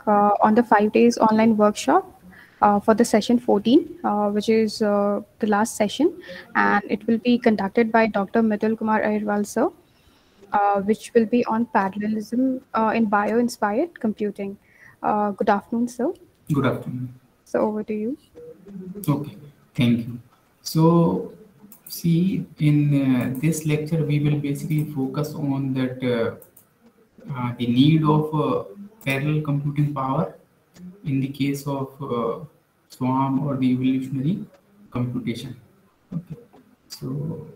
on the 5 days online workshop for the session 14, which is the last session, and it will be conducted by Dr. Midul Kumar Airwal sir, which will be on parallelism in bio-inspired computing. Good afternoon, sir. Good afternoon. So over to you. Okay, thank you. So, see, in this lecture, we will basically focus on that the need of parallel computing power in the case of swarm or the evolutionary computation. Okay, so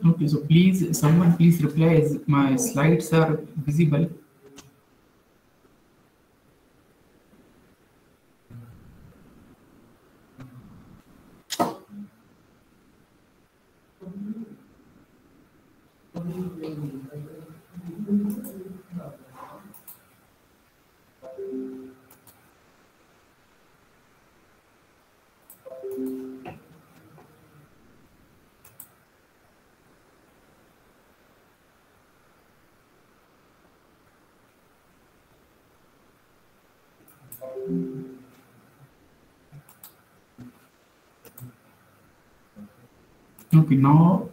okay, so please, someone please reply as my slides are visible. Okay, now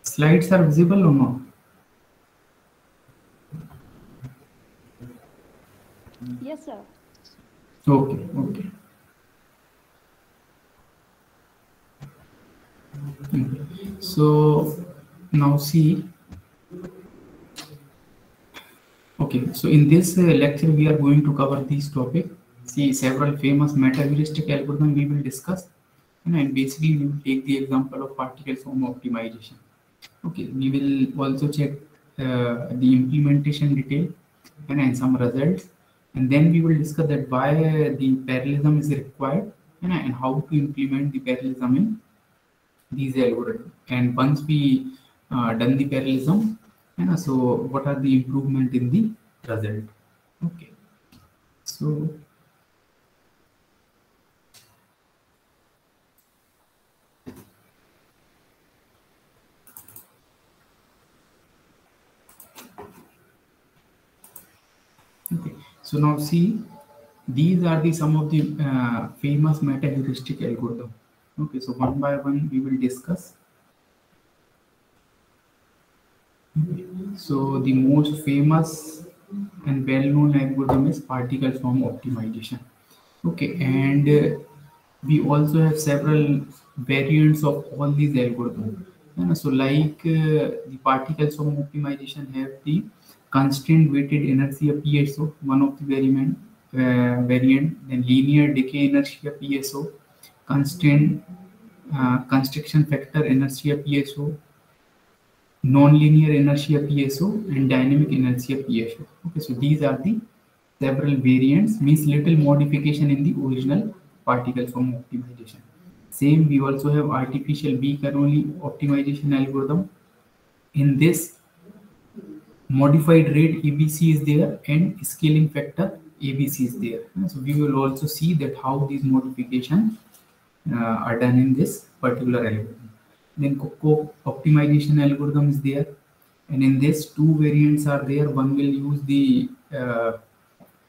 slides are visible or not? Yes, sir. Okay, okay. So now see. Okay, so in this lecture we are going to cover this topic. See several famous meta-heuristic algorithm we will discuss, and basically we will take the example of particle swarm optimization. Okay, we will also check the implementation detail and some results, and then we will discuss that why the parallelism is required and how to implement the parallelism in these algorithms. And once we done the parallelism, so what are the improvement in the result? Okay, so okay, so now see, these are the some of the famous meta-heuristic algorithm. Okay, so one by one we will discuss. Okay. So the most famous and well-known algorithm is particle swarm optimization. Okay, and we also have several variants of all these algorithms. So like the particle swarm optimization have the constraint weighted inertia PSO, one of the variant, then linear decay inertia PSO, constraint constriction factor inertia PSO, non-linear inertia PSO, and dynamic inertia PSO. Okay, so these are the several variants, means little modification in the original particle swarm optimization. Same, we also have artificial Bernoulli optimization algorithm. In this, modified rate ABC is there and scaling factor ABC is there. So we will also see that how these modifications are done in this particular algorithm. Then Coco optimization algorithm is there, and in this two variants are there. One will use the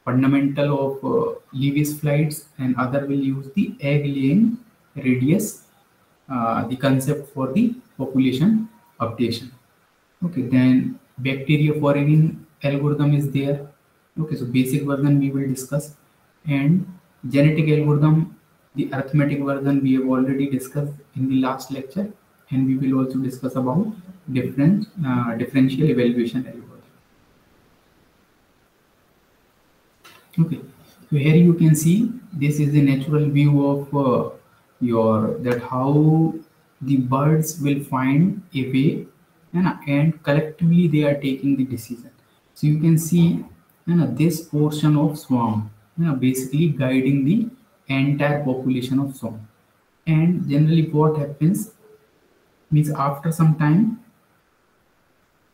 fundamental of Lewis flights, and other will use the egg-laying radius, the concept for the population updation. Okay, then bacteria foraging algorithm is there. Okay, so basic version we will discuss, and genetic algorithm, the arithmetic version we have already discussed in the last lecture, and we will also discuss about differential evaluation algorithm. Okay, so here you can see this is the natural view of your that how the birds will find a way, and collectively they are taking the decision. So you can see this portion of swarm basically guiding the entire population of swarm. And generally what happens means after some time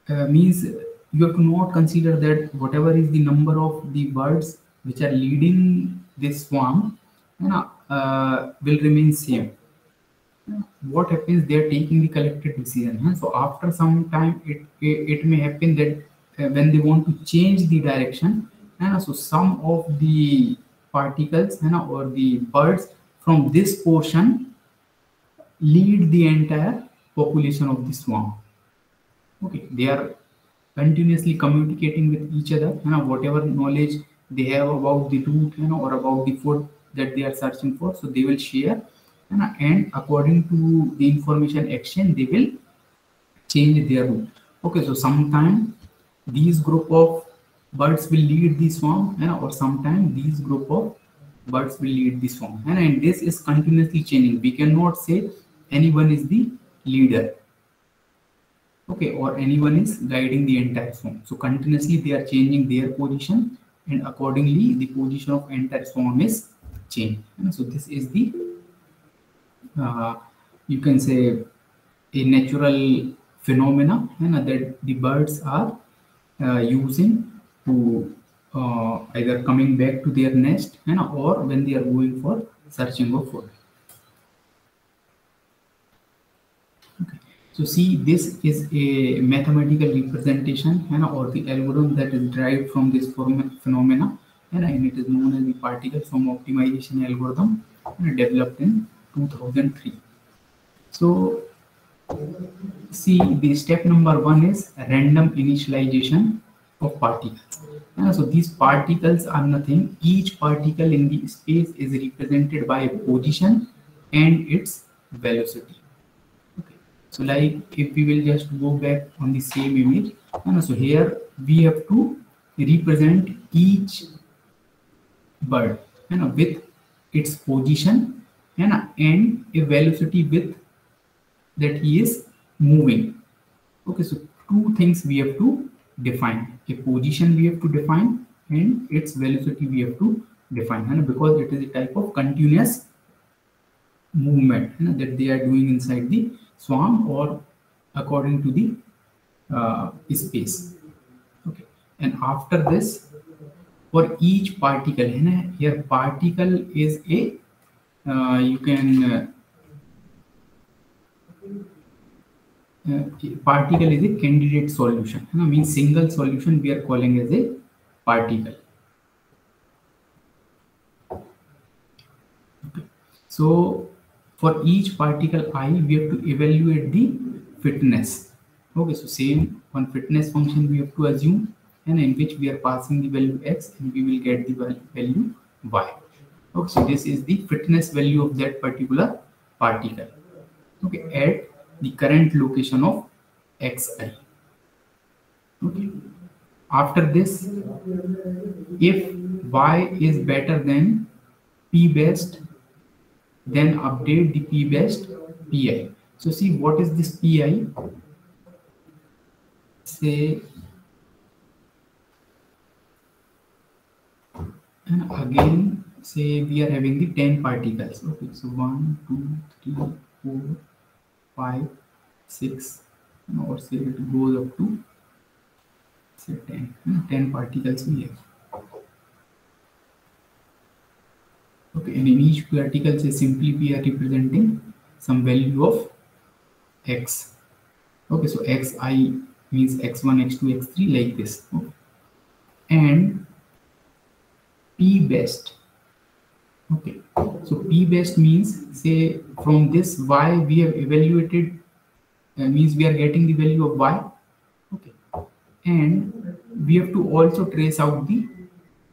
means you have to not consider that whatever is the number of the birds which are leading this swarm, will remain same. What happens, they are taking the collective decision, so after some time it may happen that when they want to change the direction, so some of the particles, or the birds from this portion lead the entire population of the swarm. Okay, they are continuously communicating with each other, whatever knowledge they have about the route, or about the food that they are searching for, so they will share, and according to the information exchange they will change their route. Okay, so sometime these group of birds will lead the swarm, or sometime these group of birds will lead the swarm, and this is continuously changing. We cannot say anyone is the leader, okay, or anyone is guiding the entire swarm. So continuously they are changing their position, and accordingly the position of entire swarm is changed. So this is the you can say a natural phenomena, that the birds are using to either coming back to their nest, or when they are going for searching for food. Okay. So see, this is a mathematical representation, or the algorithm that is derived from this phenomena, and it is known as the particle swarm optimization algorithm, developed in 2003. So see, the step number 1 is random initialization of particles. So these particles are nothing. Each particle in the space is represented by a position and its velocity. Okay. So like if we will just go back on the same image, so here we have to represent each bird, with its position, and a velocity with that he is moving. Okay, so two things we have to define: a position we have to define, and its velocity we have to define, because it is a type of continuous movement, that they are doing inside the swarm or according to the space. Okay, and after this, for each particle, here particle is a you can particle is a candidate solution, means single solution we are calling as a particle. Okay. So for each particle I, we have to evaluate the fitness. Okay, so same one fitness function we have to assume, and in which we are passing the value x, and we will get the value y. Okay, so this is the fitness value of that particular particle, okay, at the current location of xi. Okay, after this, if y is better than p best, then update the p best pi. So see, what is this pi? Say, and again say we are having the 10 particles. Okay, so 1 2 3 4 5 6, or say it goes up to say 10 particles we have. Okay, and in each particle, say simply we are representing some value of x. Okay, so xi means x1 x2 x3 like this. Okay. And p best. Okay, so p best means, say from this y we have evaluated, means we are getting the value of y. Okay, and we have to also trace out the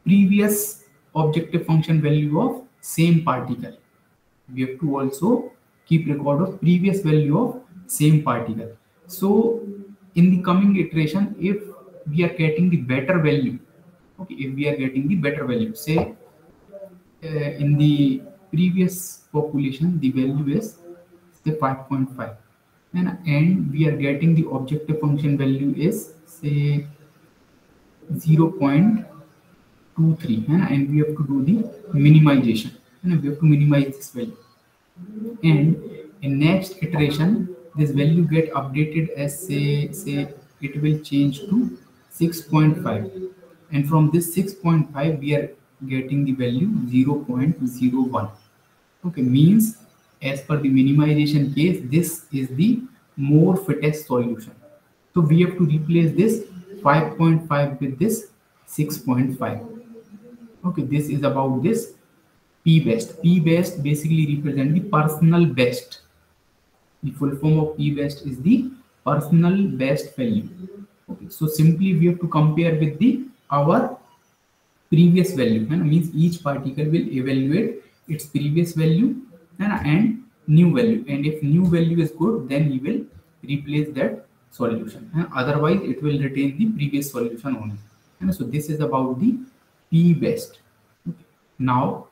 previous objective function value of same particle. We have to also keep record of previous value of same particle. So in the coming iteration, if we are getting the better value, okay, if we are getting the better value, say in the previous population the value is say 5.5, and we are getting the objective function value is say 0.23, and we have to do the minimization, and we have to minimize this value, and in next iteration this value get updated as say it will change to 6.5, and from this 6.5 we are getting the value 0.01. Okay, means as per the minimization case, this is the more fittest solution. So we have to replace this 5.5 with this 6.5. Okay, this is about this P best. P best basically represent the personal best. The full form of P best is the personal best value. Okay, so simply we have to compare with the our previous value, and means each particle will evaluate its previous value and new value, and if new value is good, then he will replace that solution, and otherwise it will retain the previous solution only. And so this is about the P best. Okay. Now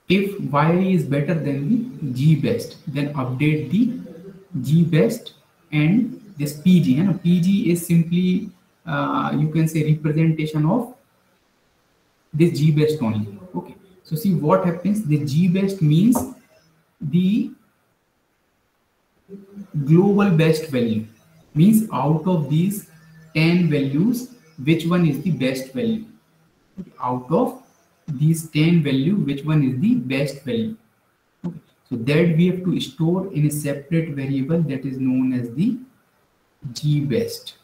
if y is better than the G best, then update the G best and this PG. And PG is simply you can say representation of this G best only. Okay. So see what happens. The G best means the global best value. Means out of these 10 values, which one is the best value? Okay. Out of these 10 value, which one is the best value? Okay. So that we have to store in a separate variable that is known as the G best.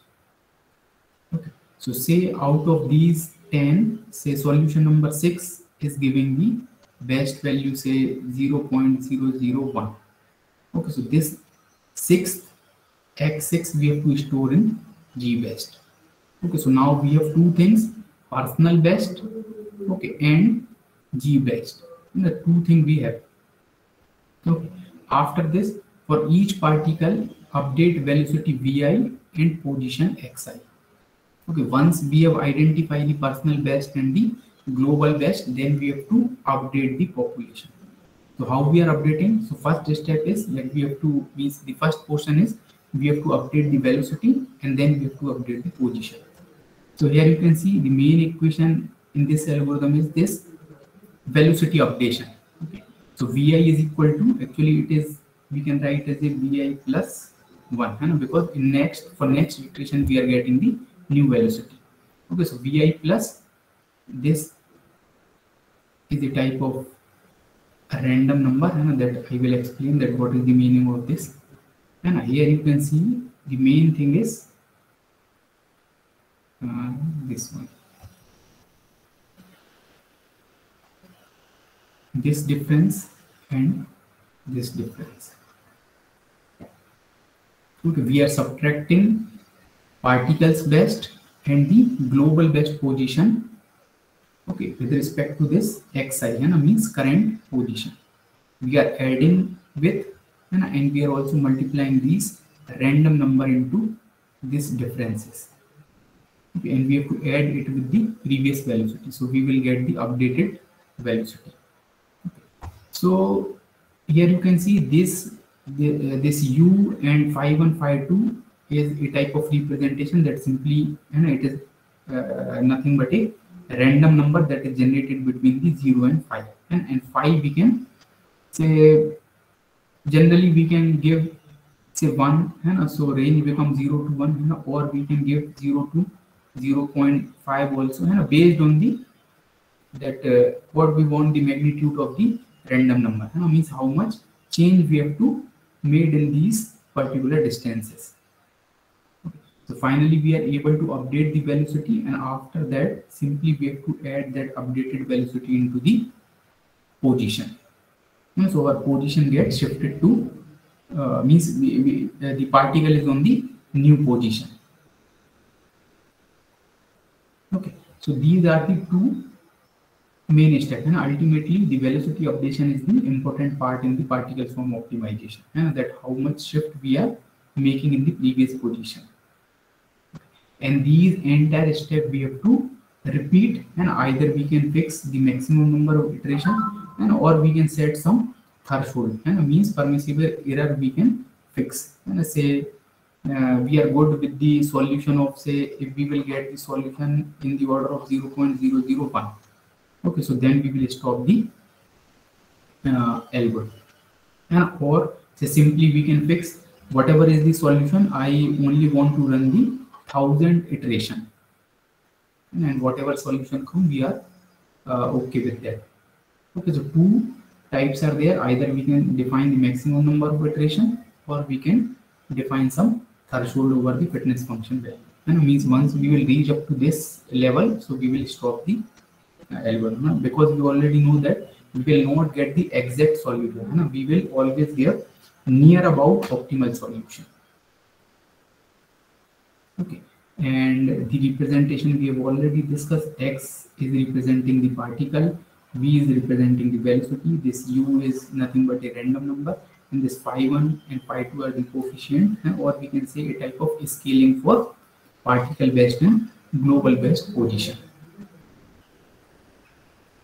Okay. So say out of these 10, say solution number 6 is giving the best value, say 0.001. Okay, so this sixth x6 we have to store in G best. Okay, so now we have two things, personal best, okay, and G best. And the two things we have. Okay. After this, for each particle, update velocity vi and position xi. Okay, once we have identified the personal best and the global best, then we have to update the population. So how we are updating? So first step is like we have to, means the first portion is we have to update the velocity and then we have to update the position. So here you can see the main equation in this algorithm is this velocity updation. Okay. So vi is equal to, actually it is, we can write as a vi plus 1, and because in for next iteration we are getting the new velocity. Okay, so vi plus this is a type of a random number, and that I will explain that what is the meaning of this. And here you can see the main thing is this one, this difference and this difference. Okay, we are subtracting particles best and the global best position, okay, with respect to this xi, means current position. We are adding with and we are also multiplying these random number into these differences. Okay, and we have to add it with the previous velocity, so we will get the updated velocity. Okay. So here you can see this this u and phi 1 phi 2 is a type of representation that simply, it is nothing but a random number that is generated between the 0 and 5, and 5 we can say, generally we can give say 1, and so range becomes 0 to 1, or we can give 0 to 0.5 also, based on the that what we want the magnitude of the random number, means how much change we have to made in these particular distances. Okay. So finally we are able to update the velocity, and after that simply we have to add that updated velocity into the position. So our position gets shifted to means the particle is on the new position. Okay, so these are the two main steps, and ultimately the velocity updation is the important part in the particle form optimization, and that how much shift we are making in the previous position. And these entire step we have to repeat, and either we can fix the maximum number of iteration, or we can set some threshold, means permissible error we can fix, and say we are good with the solution of, say, if we will get the solution in the order of 0.001. Okay, so then we will stop the algorithm, or say simply we can fix whatever is the solution, I only want to run the 1000 iteration, and whatever solution come, we are okay with that. Okay, so two types are there. Either we can define the maximum number of iteration, or we can define some threshold over the fitness function value. And means once we will reach up to this level, so we will stop the algorithm, because we already know that we will not get the exact solution. We will always get near about optimal solution. Okay, and the representation we have already discussed. X is representing the particle, V is representing the velocity, this U is nothing but a random number, and this phi1 and phi2 are the coefficient, or we can say a type of scaling for particle based and global based position.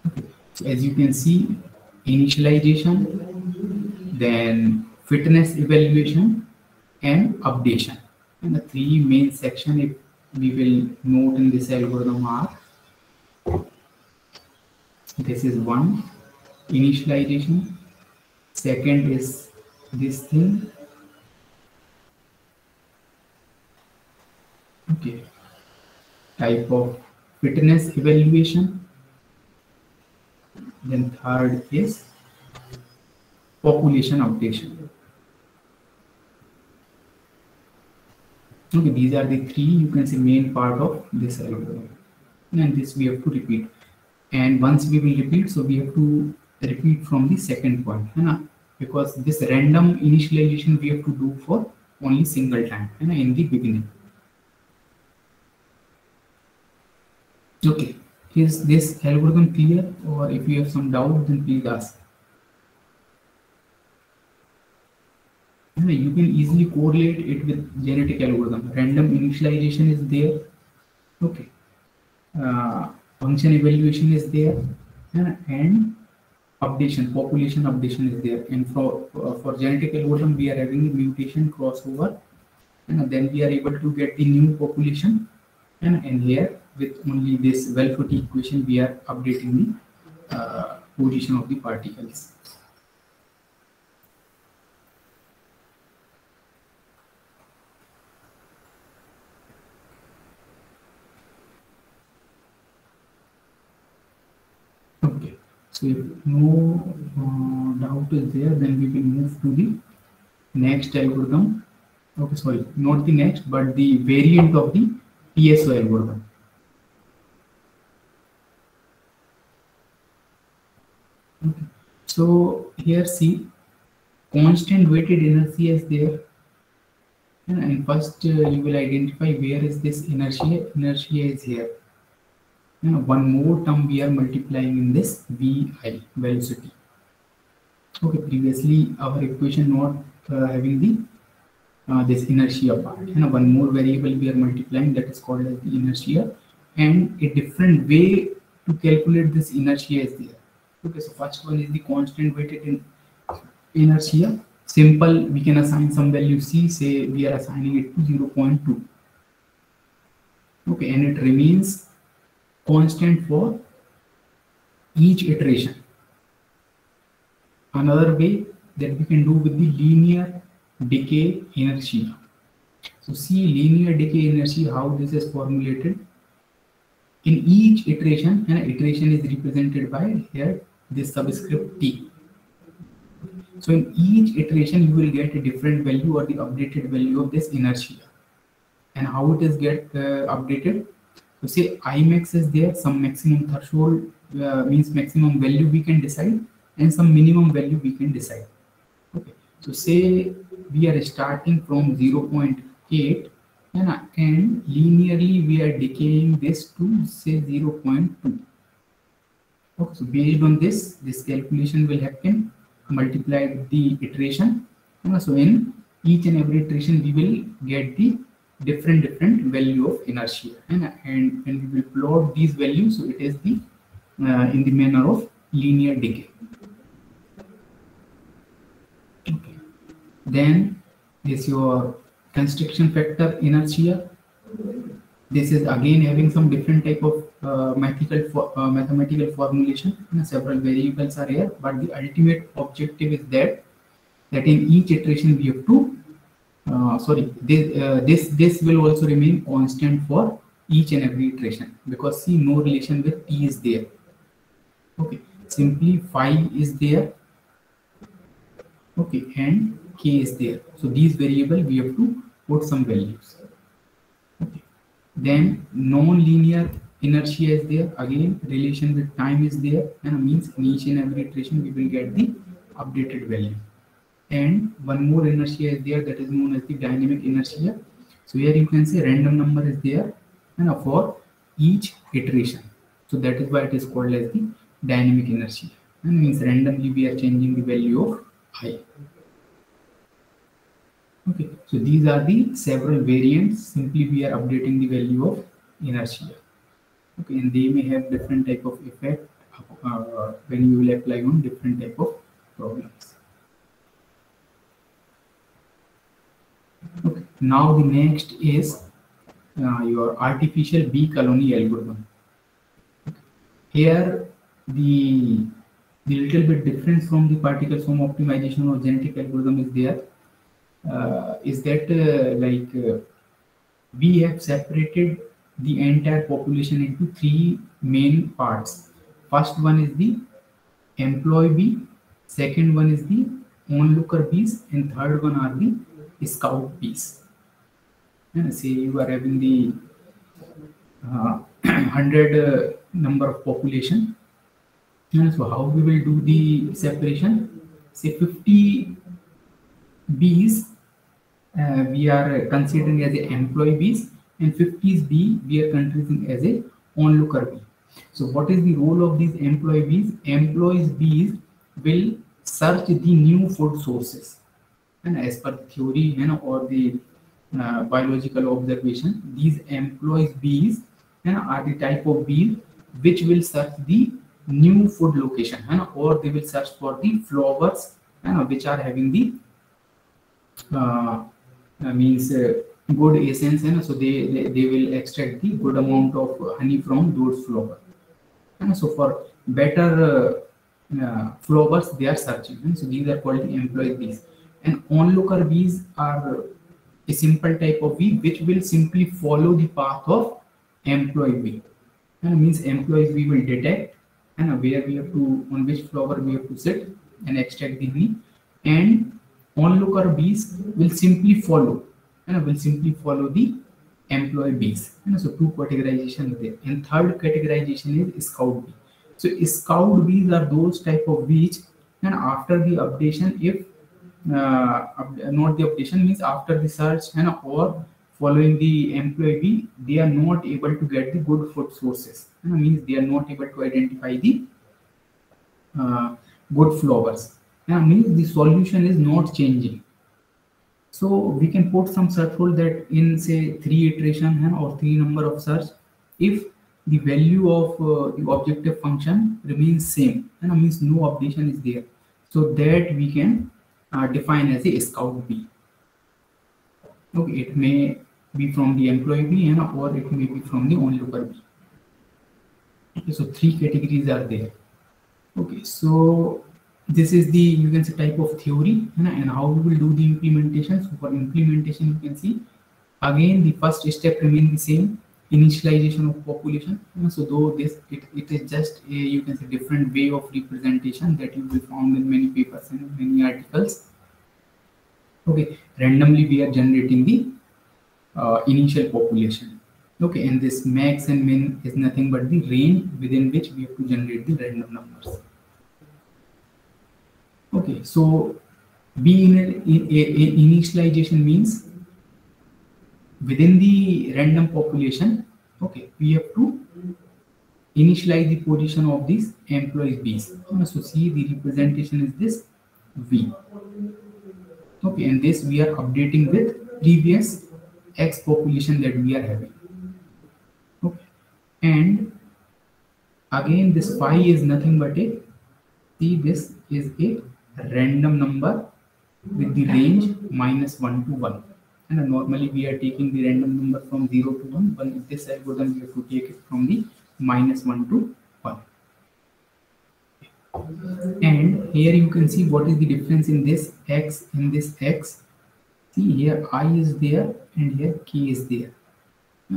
Okay. So as you can see, initialization, then fitness evaluation, and updation. And the three main sections, if we will note in this algorithm, are: this is one, initialization; second is this thing, okay, type of fitness evaluation; then third is population updation. Okay, these are the three, you can say, main part of this algorithm, and this we have to repeat. And once we will repeat, so we have to repeat from the second point, because this random initialization we have to do for only single time in the beginning. Okay, is this algorithm clear, or if you have some doubt, then please ask. You can easily correlate it with genetic algorithm. Random initialization is there, okay, function evaluation is there, and updation, population updation is there. And for genetic algorithm, we are having mutation crossover, and then we are able to get the new population, and here with only this velocity equation, we are updating the position of the particles. Okay, so if no doubt is there, then we will move to the next algorithm. Okay, sorry, not the next, but the variant of the PSO algorithm. Okay. So here see, constant weighted inertia is there, and first you will identify where is this inertia. Inertia is here. One more term we are multiplying in this VI, velocity. Okay, previously our equation not having the this inertia part. One more variable we are multiplying, that is called as the inertia, and a different way to calculate this inertia is there. Okay, so first one is the constant weighted inertia. Simple, we can assign some value C, say we are assigning it to 0.2. Okay, and it remains constant for each iteration. Another way that we can do with the linear decay inertia. So see, linear decay inertia, how this is formulated. In each iteration, an iteration is represented by here this subscript T. So in each iteration, you will get a different value or the updated value of this inertia. And how it is get updated? So say Imax is there, some maximum threshold means maximum value we can decide, and some minimum value we can decide. Okay, so say we are starting from 0.8, and linearly we are decaying this to say 0.2. Okay, so based on this calculation will happen, multiplied the iteration. So in each and every iteration, we will get the different value of inertia, and we will plot these values. So it is the in the manner of linear decay. Okay. Then this your constriction factor inertia. This is again having some different type of mathematical formulation. Several variables are here, but the ultimate objective is that in each iteration we have to this will also remain constant for each and every iteration, because see, no relation with t is there. Okay, simply phi is there, okay, and k is there. So these variable we have to put some values. Okay. Then non-linear inertia is there. Again, relation with time is there, and means in each and every iteration we will get the updated value. And one more inertia is there, that is known as the dynamic inertia. So here you can say random number is there, and for each iteration. So that is why it is called as the dynamic inertia. And means randomly we are changing the value of I. Okay, so these are the several variants. Simply we are updating the value of inertia. Okay, and they may have different type of effect when you will apply on different type of problems. Okay, now the next is your artificial bee colony algorithm. Here the little bit difference from the particle swarm optimization or genetic algorithm is there. Is that we have separated the entire population into three main parts. First one is the employee bee, second one is the onlooker bees, and third one are the scout bees. And say you are having the 100 number of population, and so how we will do the separation? Say 50 bees we are considering as a employee bees, and 50 bee we are considering as a onlooker bee. So what is the role of these employee bees? Employees bees will search the new food sources, and as per theory or the biological observation, these employees bees are the type of bees which will search the new food location, or they will search for the flowers which are having the means good essence, so they will extract the good amount of honey from those flowers, and so for better flowers they are searching, and so these are called the employee bees. And onlooker bees are a simple type of bee which will simply follow the path of employee bee, and means employee bee will detect and where we have to, on which flower we have to sit and extract the honey, and onlooker bees will simply follow the employee bees. And so two categorization are there, and third categorization is scout bee. So scout bees are those type of bees, and after the updation, if not the updation means after the search or following the employee bee, they are not able to get the good food sources, means they are not able to identify the good flowers, means the solution is not changing. So we can put some search rule that in say 3 iteration or 3 number of search, if the value of the objective function remains same, means no updation is there, so that we can define as a scout bee. Okay, it may be from the employee bee or it may be from the onlooker bee. Okay, so 3 categories are there. Okay, so this is the, you can say, type of theory, and how we will do the implementation. So for implementation, you can see again the first step remain the same, initialization of population. So though this it is just a, you can say, different way of representation that you will found in many papers and many articles. Okay, randomly we are generating the initial population. Okay, and this max and min is nothing but the range within which we have to generate the random numbers. Okay, so initialization means within the random population, okay, we have to initialize the position of these employees bees. So see, the representation is this V. Okay, and this we are updating with previous X population that we are having. Okay, and again this phi is nothing but a, see, this is a random number with the range -1 to 1, and normally we are taking the random number from 0 to 1, but in this algorithm we have to take it from the -1 to 1. And here you can see what is the difference in this X and this X. See here I is there and here k is there.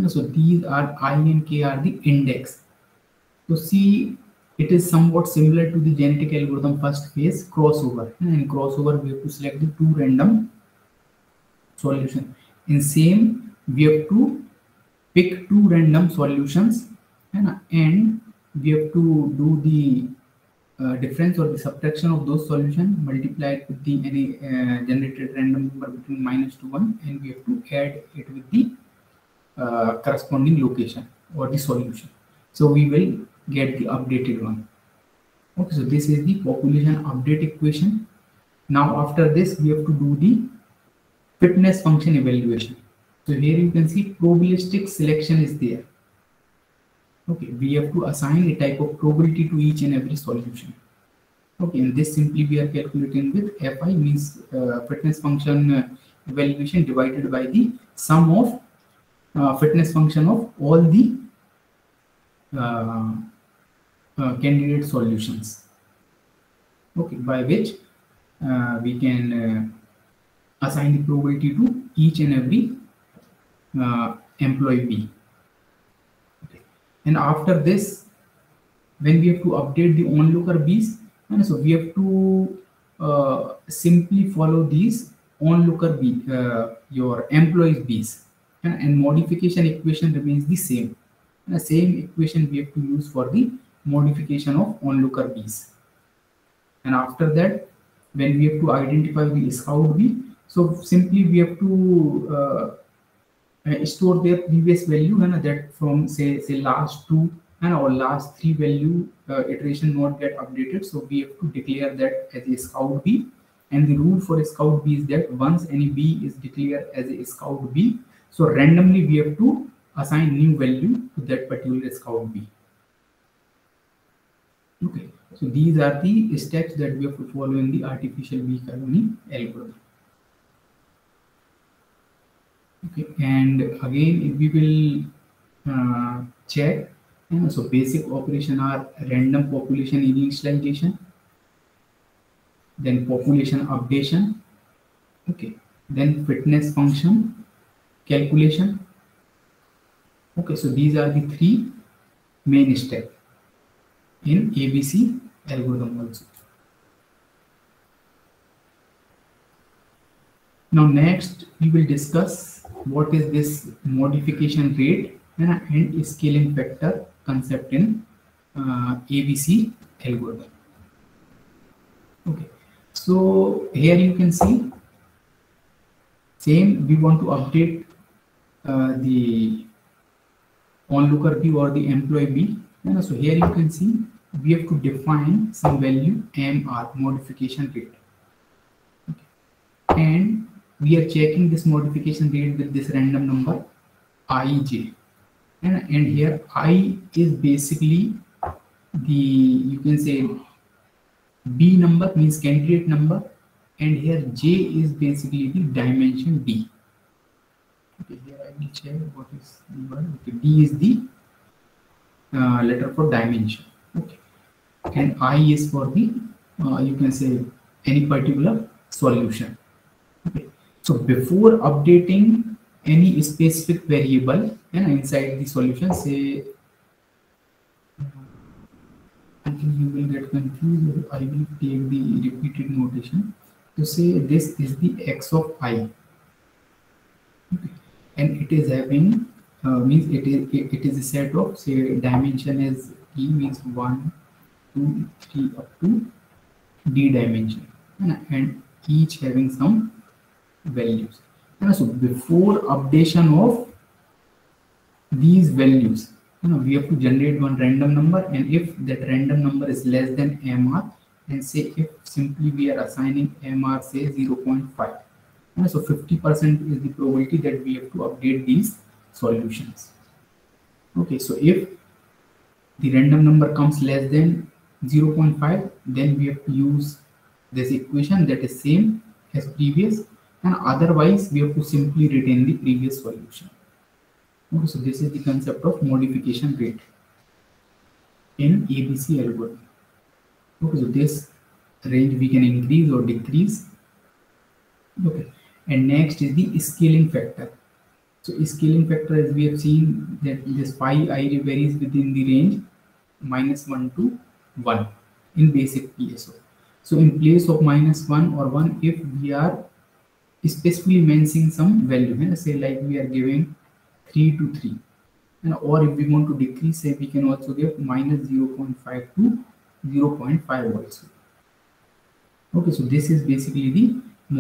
So these are I and k are the index. So see, it is somewhat similar to the genetic algorithm first phase crossover. In crossover, we have to select the two random solution. In same, we have to pick two random solutions, and we have to do the difference or the subtraction of those solutions, multiply it with the any generated random number between minus to 1, and we have to add it with the corresponding location or the solution. So we will get the updated one. Okay, so this is the population update equation. Now after this, we have to do the fitness function evaluation. So here you can see probabilistic selection is there. Okay, we have to assign a type of probability to each and every solution. Okay, and this simply we are calculating with fi, means fitness function evaluation divided by the sum of fitness function of all the candidate solutions. Okay, by which we can assign the probability to each and every employee B. Okay. And after this, when we have to update the onlooker B's, and so we have to simply follow these onlooker B, your employees B's, and modification equation remains the same. And the same equation we have to use for the modification of onlooker B's. And after that, when we have to identify the scout B, so simply we have to store their previous value, and that from say last two and or last three value iteration not get updated. So we have to declare that as a scout B, and the rule for a scout B is that once any B is declared as a scout B, so randomly we have to assign new value to that particular scout B. Okay, so these are the steps that we have to follow in the artificial bee colony algorithm. Okay, and again we will check. So basic operation are random population initialization, then population updation, okay, then fitness function calculation. Okay, so these are the three main steps in ABC algorithm also. Now next we will discuss what is this modification rate and scaling factor concept in ABC algorithm. Okay, so here you can see same, we want to update the onlooker B or the employee B. And so here you can see we have to define some value MR, modification rate. Okay. And we are checking this modification rate with this random number IJ. And here I is basically the, you can say, B number means candidate number, and here J is basically the dimension D. Okay, here I will check what is the word. Okay, D is the letter for dimension. Okay, and I is for the you can say any particular solution. Okay, so before updating any specific variable inside the solution, say I think you will get confused. I will take the repeated notation to say this is the x of I. Okay. And it is having means it is a set of, say, dimension is E, means 1, 2, 3 up to D dimension, and each having some values. And so before updation of these values, we have to generate one random number, and if that random number is less than MR, and say if simply we are assigning MR say 0.5. So 50% is the probability that we have to update these solutions. Okay, so if the random number comes less than 0.5, then we have to use this equation that is same as previous, and otherwise we have to simply retain the previous solution. Okay, so this is the concept of modification rate in ABC algorithm. Okay, so this range we can increase or decrease. Okay, and next is the scaling factor. So scaling factor, as we have seen, that this phi I varies within the range -1 to 1 in basic PSO. So in place of -1 or 1, if we are specifically mentioning some value, say like we are giving 3 to 3, or if we want to decrease, say we can also give -0.5 to 0.5 also. Okay, so this is basically the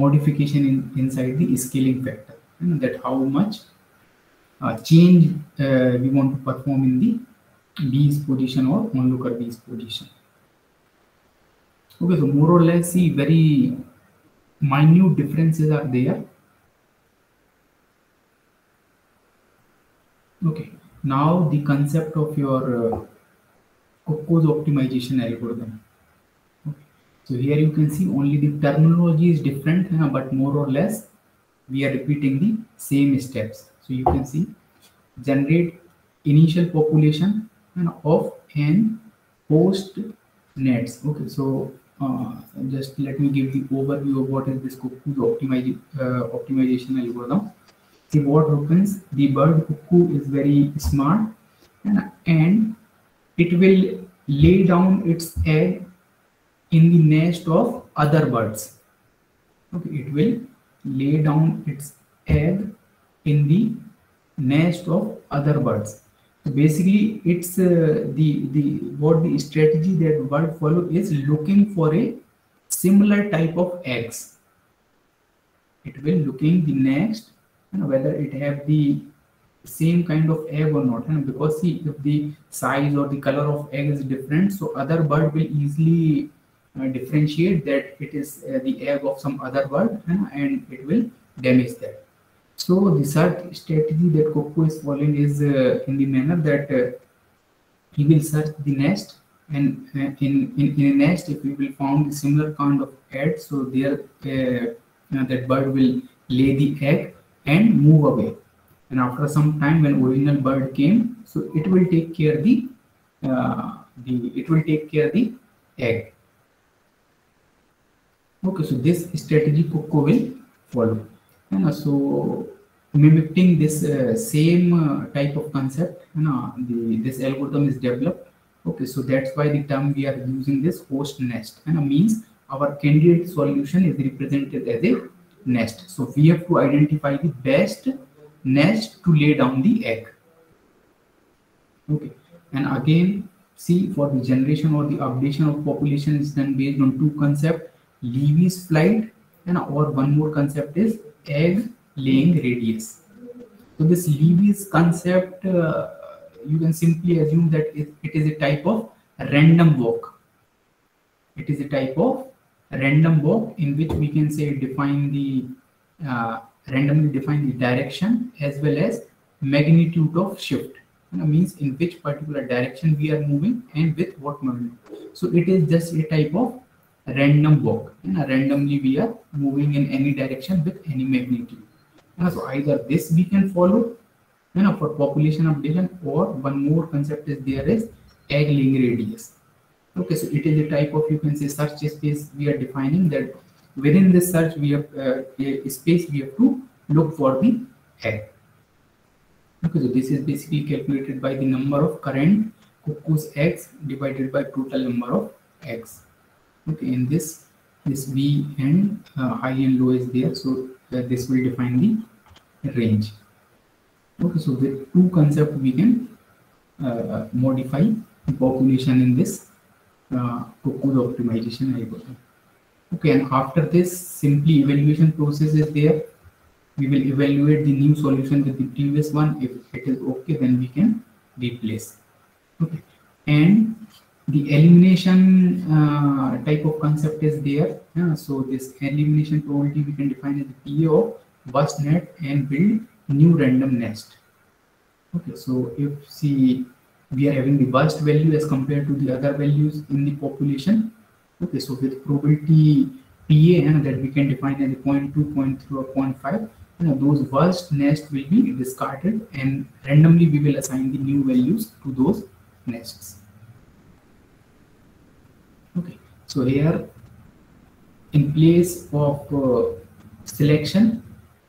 modification inside the scaling factor, that how much change we want to perform in the B's position or onlooker B's position. Okay, so more or less, see, very minute differences are there. Okay, now the concept of your Coco's optimization algorithm. Okay. So here you can see only the terminology is different, but more or less we are repeating the same steps. So you can see generate initial population of n post nets. Okay, so just let me give the overview of what is this Coco's optimization algorithm. See what happens. The bird cuckoo is very smart, and it will lay down its egg in the nest of other birds. Okay, it will lay down its egg in the nest of other birds. So basically, it's the strategy that bird follow is looking for a similar type of eggs. It will looking the nest, whether it have the same kind of egg or not, because see, if the size or the color of egg is different, so other bird will easily differentiate that it is the egg of some other bird, and it will damage that. So the search strategy that Coco is following is in the manner that he will search the nest, and in a nest, if we will found the similar kind of egg, so there that bird will lay the egg and move away. And after some time, when original bird came, so it will take care the egg. Okay, so this strategy Coco will follow. And so mimicking this same type of concept, this algorithm is developed. Okay, so that's why the term we are using this host nest, means our candidate solution is represented as a nest. So we have to identify the best nest to lay down the egg. Okay, and again, see, for the generation or the updation of population is done based on two concepts: Levy's flight, or one more concept is egg laying radius. So this Levy's concept, you can simply assume that it is a type of random walk. It is a type of random walk in which we can say randomly define the direction as well as magnitude of shift. Means in which particular direction we are moving and with what magnitude. So it is just a type of random walk. Randomly we are moving in any direction with any magnitude. So either this we can follow for population updation, or one more concept is there is egg laying radius. Okay, so it is a type of, you can say, search space we are defining, that within this search we have a space we have to look for the egg. Okay, so this is basically calculated by the number of current cuckoo's eggs divided by total number of eggs. Okay, in this V and high and low is there, so this will define the range. Okay, so with two concepts we can modify the population in this Coco's optimization algorithm. Okay, and after this, simply evaluation process is there. We will evaluate the new solution with the previous one. If it is okay, then we can replace. Okay, and the elimination type of concept is there. So this elimination probability we can define as the PA of worst net and build new random nest. Okay, so if we are having the worst value as compared to the other values in the population. Okay, so with probability PA that we can define as 0.2, 0.3 or 0.5, those worst nests will be discarded, and randomly we will assign the new values to those nests. Okay, so here in place of selection,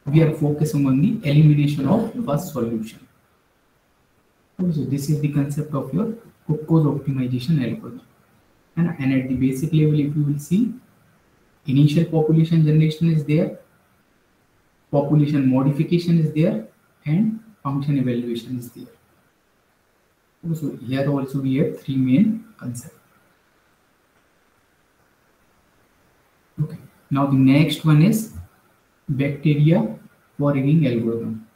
we are focusing on the elimination of first solution. So this is the concept of your Coco's optimization algorithm. And at the basic level, if you will see, initial population generation is there, population modification is there, and function evaluation is there. So here also we have three main concepts. Okay. Now the next one is bacteria foraging algorithm.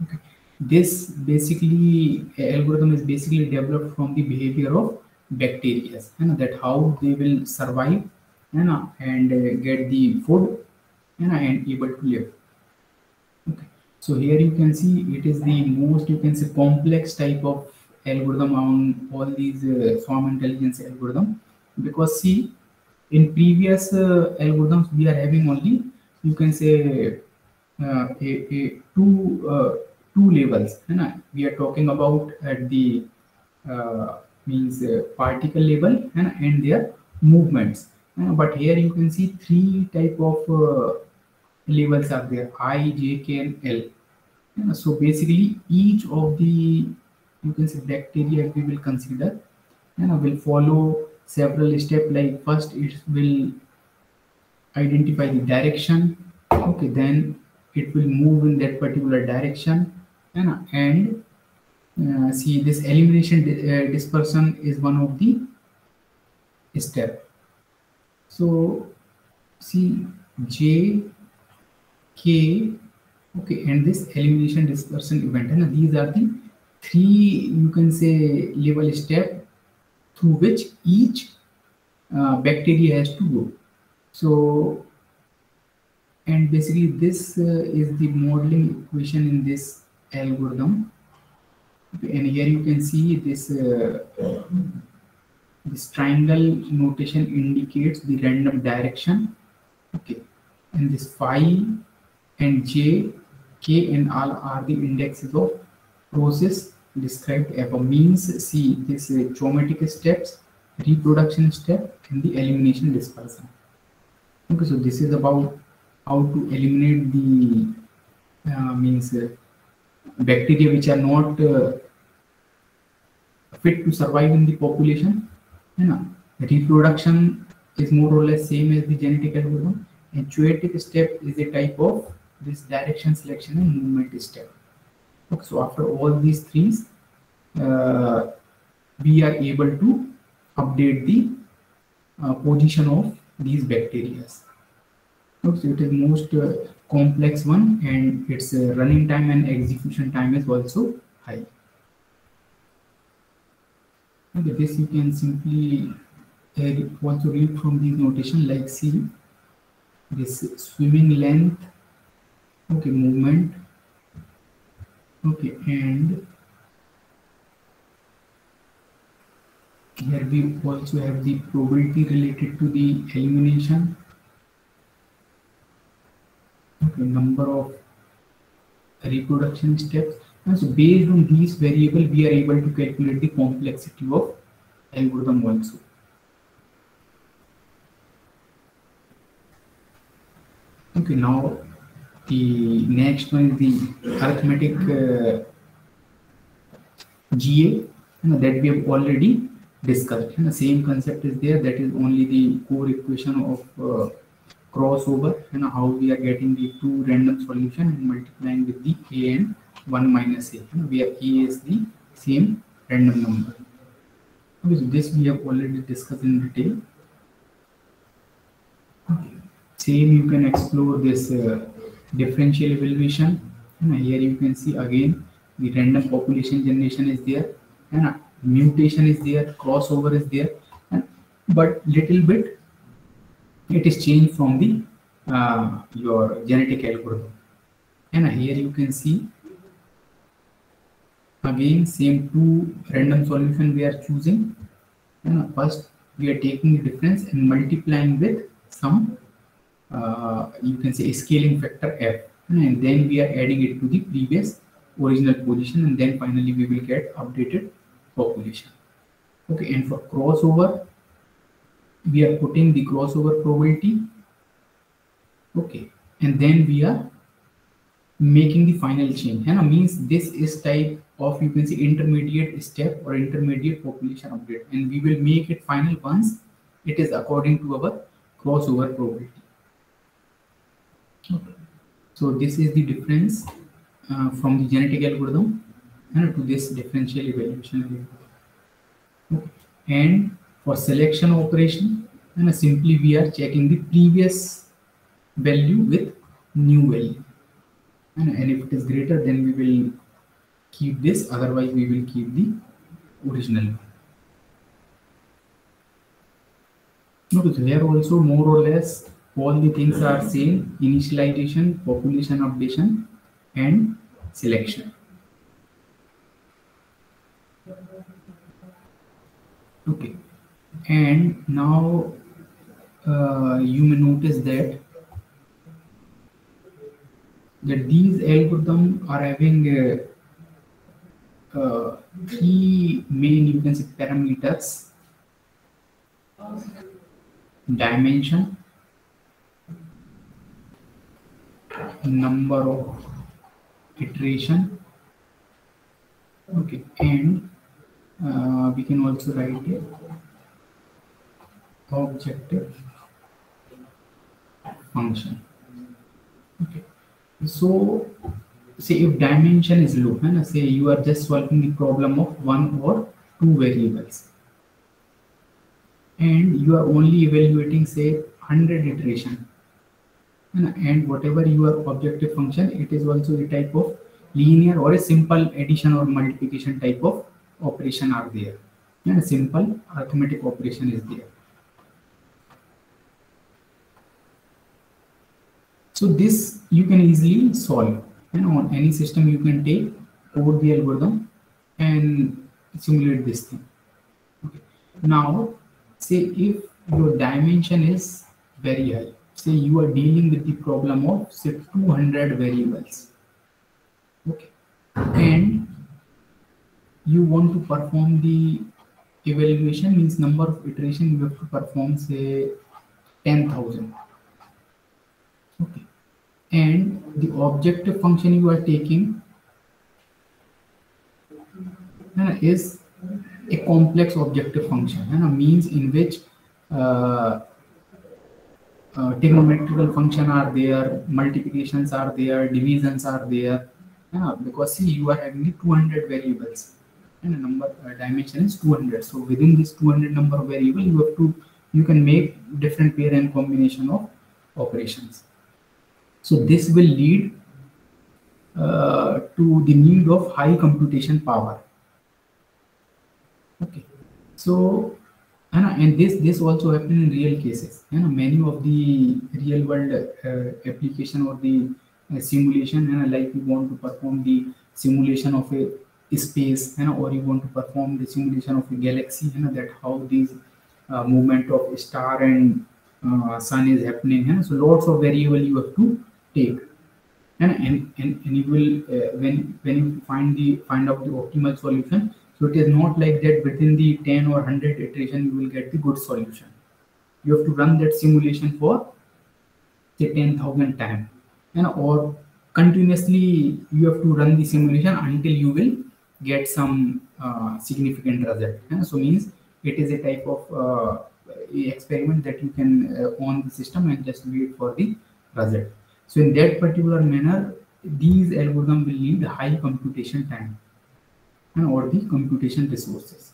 Okay. This basically algorithm is basically developed from the behavior of bacteria, that how they will survive, and get the food, and able to live. Okay. So here you can see it is the most, you can say, complex type of algorithm on all these swarm intelligence algorithm, because see, in previous algorithms we are having only, you can say, two levels, we are talking about at the means particle level, and their movements. But here you can see three type of levels are there: I, J, K, and L. So basically each of the, you can say, bacteria, if we will consider, will follow several steps. Like first it will identify the direction. Okay, then it will move in that particular direction, and see, this elimination dispersion is one of the step. So see, J, K, okay, and this elimination dispersion event, and these are the three, you can say, level step through which each bacteria has to go. So, and basically this is the modeling equation in this algorithm. Okay, and here you can see this this triangle notation indicates the random direction. Okay, and this phi and J, K, and all are the indexes of process described above. Means see, this geometric steps, reproduction step, and the elimination dispersion. Okay, so this is about how to eliminate the means bacteria which are not fit to survive in the population. Reproduction is more or less same as the genetic algorithm, and zoetic step is a type of this direction selection and movement step. Okay, so after all these three, we are able to update the position of these bacteria. Okay, so it is most complex one, and its running time and execution time is also high. Okay, this you can simply also read from these notation, like see, this swimming length, okay, movement, okay, and here we also have the probability related to the elimination, okay, number of reproduction steps. And so based on these variables, we are able to calculate the complexity of algorithm also. Okay, now the next one is the arithmetic GA, that we have already discussed. And the same concept is there, that is only the core equation of crossover, how we are getting the two random solution and multiplying with the A and 1 minus A, where A is the same random number. Okay, so this we have already discussed in detail. Okay. Same, you can explore this differential evaluation, and here you can see again the random population generation is there, and mutation is there, crossover is there, but little bit it is changed from the your genetic algorithm. And here you can see again same two random solution we are choosing, and first we are taking the difference and multiplying with some you can say scaling factor f, and then we are adding it to the previous original position, and then finally we will get updated population. Okay, and for crossover we are putting the crossover probability, okay, and then we are making the final change, है ना, means this is type of, you can say, intermediate step or intermediate population update, and we will make it final once it is according to our crossover probability. Okay. So this is the difference from the genetic algorithm to this differential evaluation algorithm. Okay. And for selection operation, simply we are checking the previous value with new value, and if it is greater, then we will keep this, otherwise we will keep the original one. Okay, so here also more or less all the things are same: initialization, population updation, and selection. Okay, and now you may notice that these algorithms are having three main, you can say, parameters: dimension, number of iteration, okay, and we can also write it objective function. Okay, so say if dimension is low, and say you are just solving the problem of one or two variables, and you are only evaluating say 100 iteration, and whatever your objective function, it is also a type of linear or a simple addition or multiplication type of operation are there, and a simple arithmetic operation is there. So this you can easily solve, on any system you can take code the algorithm and simulate this thing. Okay. Now say if your dimension is very high, say you are dealing with the problem of say 200 variables, okay, and you want to perform the evaluation, means number of iteration you have to perform say 10,000, okay, and the objective function you are taking is a complex objective function, means in which uh, trigonometrical function are there, multiplications are there, divisions are there. Because see, you are having the 200 variables, and a number dimension is 200. So within this 200 number of variable, you can make different pair and combination of operations. So this will lead to the need of high computation power. Okay, so and this also happen in real cases. Many of the real world application or the simulation, like you want to perform the simulation of a space, or you want to perform the simulation of a galaxy, that how these movement of star and sun is happening. So lots of variable you have to take, and you will when you find out the optimal solution, so it is not like that within the 10 or 100 iteration you will get the good solution. You have to run that simulation for say 10,000 times, or continuously you have to run the simulation until you will get some significant result. So means it is a type of experiment that you can on the system and just wait for the result. So in that particular manner, these algorithms will need high computation time, or the computation resources.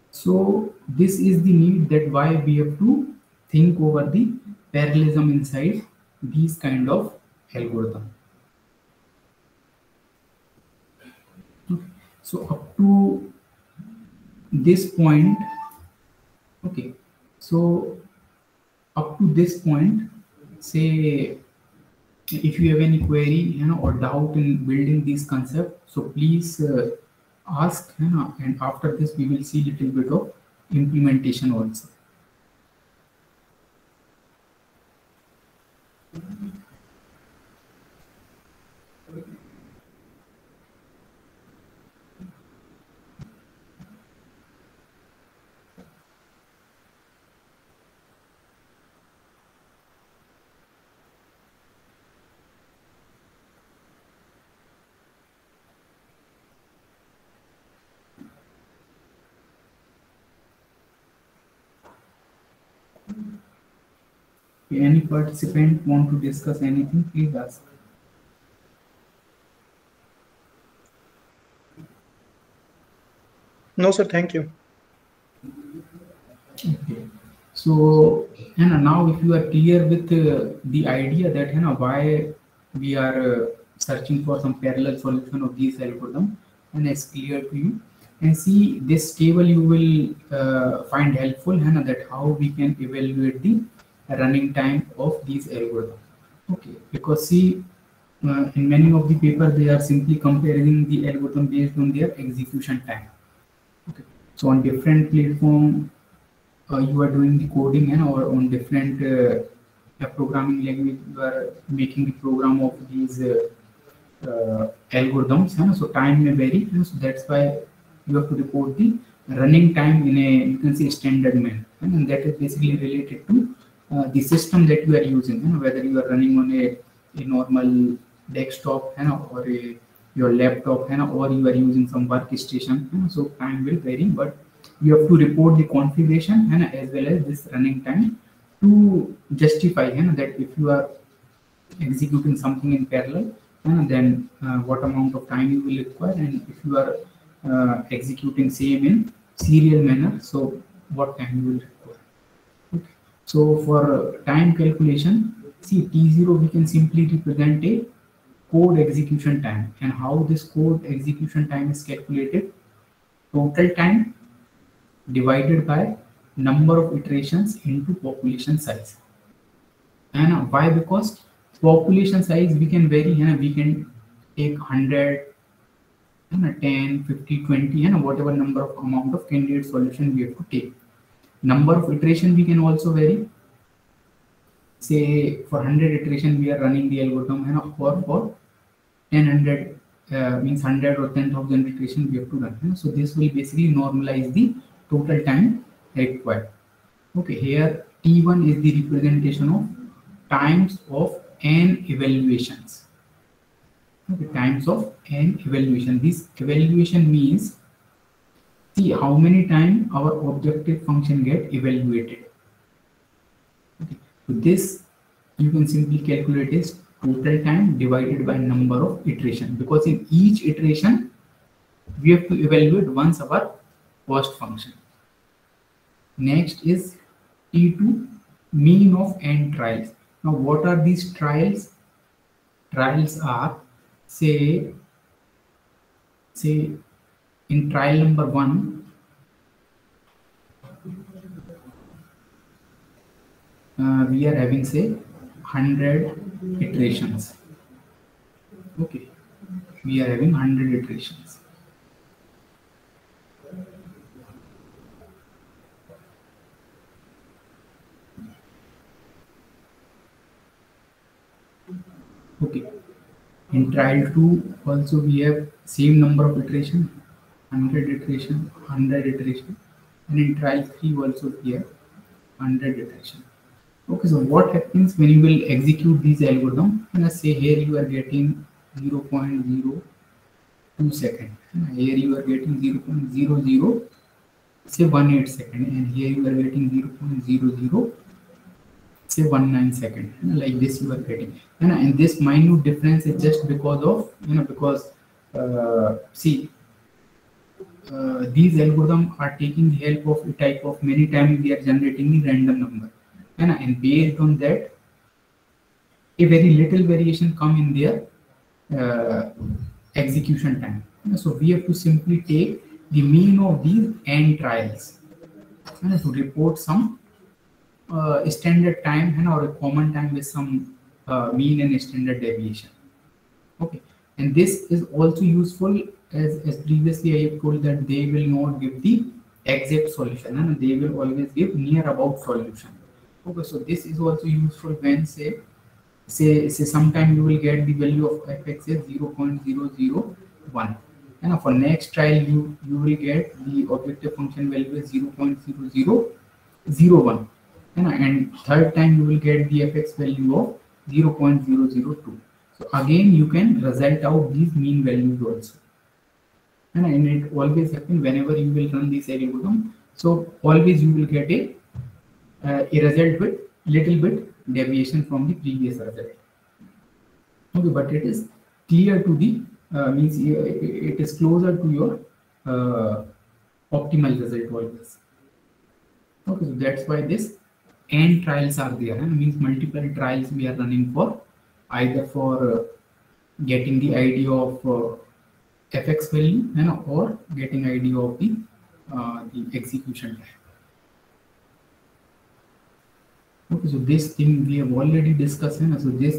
So this is the need, that why we have to think over the parallelism inside these kind of algorithm. So up to this point, okay. So up to this point, say if you have any query, or doubt in building these concepts, so please ask, and after this we will see little bit of implementation also. Any participant want to discuss anything, please ask. No, sir. Thank you. Okay. So, now if you are clear with the idea that why we are searching for some parallel solution of these algorithm, and it's clear to you. And see this table you will find helpful, that how we can evaluate the running time of these algorithms. Okay, because see in many of the papers they are simply comparing the algorithm based on their execution time. Okay, so on different platform you are doing the coding or on different programming language you are making the program of these algorithms, so time may vary, so that's why you have to report the running time in a, you can say, standard manner, and that is basically related to the system that you are using, whether you are running on a normal desktop, or your laptop, or you are using some workstation, so time will vary, but you have to report the configuration as well as this running time to justify that if you are executing something in parallel, then what amount of time you will require, and if you are executing same in serial manner, so what time you will require. Okay. So for time calculation, see T0 we can simply represent a code execution time, and how this code execution time is calculated: total time divided by number of iterations into population size. And why? Because population size we can vary, we can take 100, 10, 50, 20, whatever number of amount of candidate solution we have to take. Number of iteration we can also vary. Say for 100 iteration we are running the algorithm, or for 1000 means 100 or 10,000 iteration we have to run. So this will basically normalize the total time required. Okay, here T1 is the representation of times of n evaluations. Okay, times of n evaluation. This evaluation means, see how many times our objective function get evaluated. Okay, so this you can simply calculate as total time divided by number of iteration, because in each iteration we have to evaluate once our first function. Next is T2, mean of n trials. Now what are these trials? Trials are, say in trial number 1 we are having, say, 100 iterations. Okay, we are having 100 iterations. Okay, in trial 2 also we have same number of iteration, 100 iteration, 100 iteration, and in trial 3 also we have 100 iteration. Okay, so what happens when you will execute these algorithm? Let's say here you are getting 0.02 second, here you are getting 0.00, say 18 second, and here you are getting 0.00, say 19 second, like this you are getting, and this minute difference is just because of, because see these algorithms are taking the help of a type of, many times we are generating the random number, and based on that a very little variation come in their execution time. So we have to simply take the mean of these n trials to report some standard time, or a common time with some mean and standard deviation. Okay, and this is also useful, as previously I have told, that they will not give the exact solution, and they will always give near about solution. Okay, so this is also useful when say sometime you will get the value of fx as 0.001, and for next trial you will get the objective function value as 0.0001, and third time you will get the fx value of 0.002. So again you can result out these mean values also, and it always happen whenever you will run this algorithm. So always you will get a result with little bit deviation from the previous result. Okay, but it is clear to the means it is closer to your optimal result always. Okay, so that's why this n trials are there, and means multiple trials we are running for, either for getting the idea of fx value, or getting idea of the execution time. Okay, so this thing we have already discussed, so this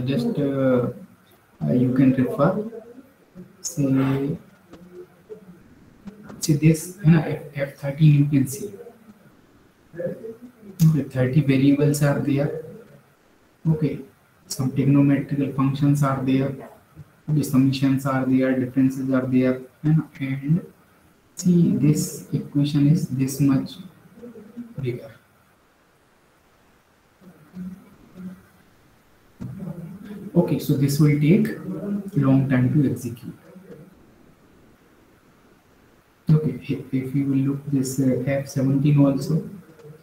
just you can refer, say this, F13 you can see. Okay, 30 variables are there. Okay, some trigonometrical functions are there. Okay, summations are there, differences are there, and see this equation is this much bigger. Okay, so this will take long time to execute. Okay, if you will look this F17 also,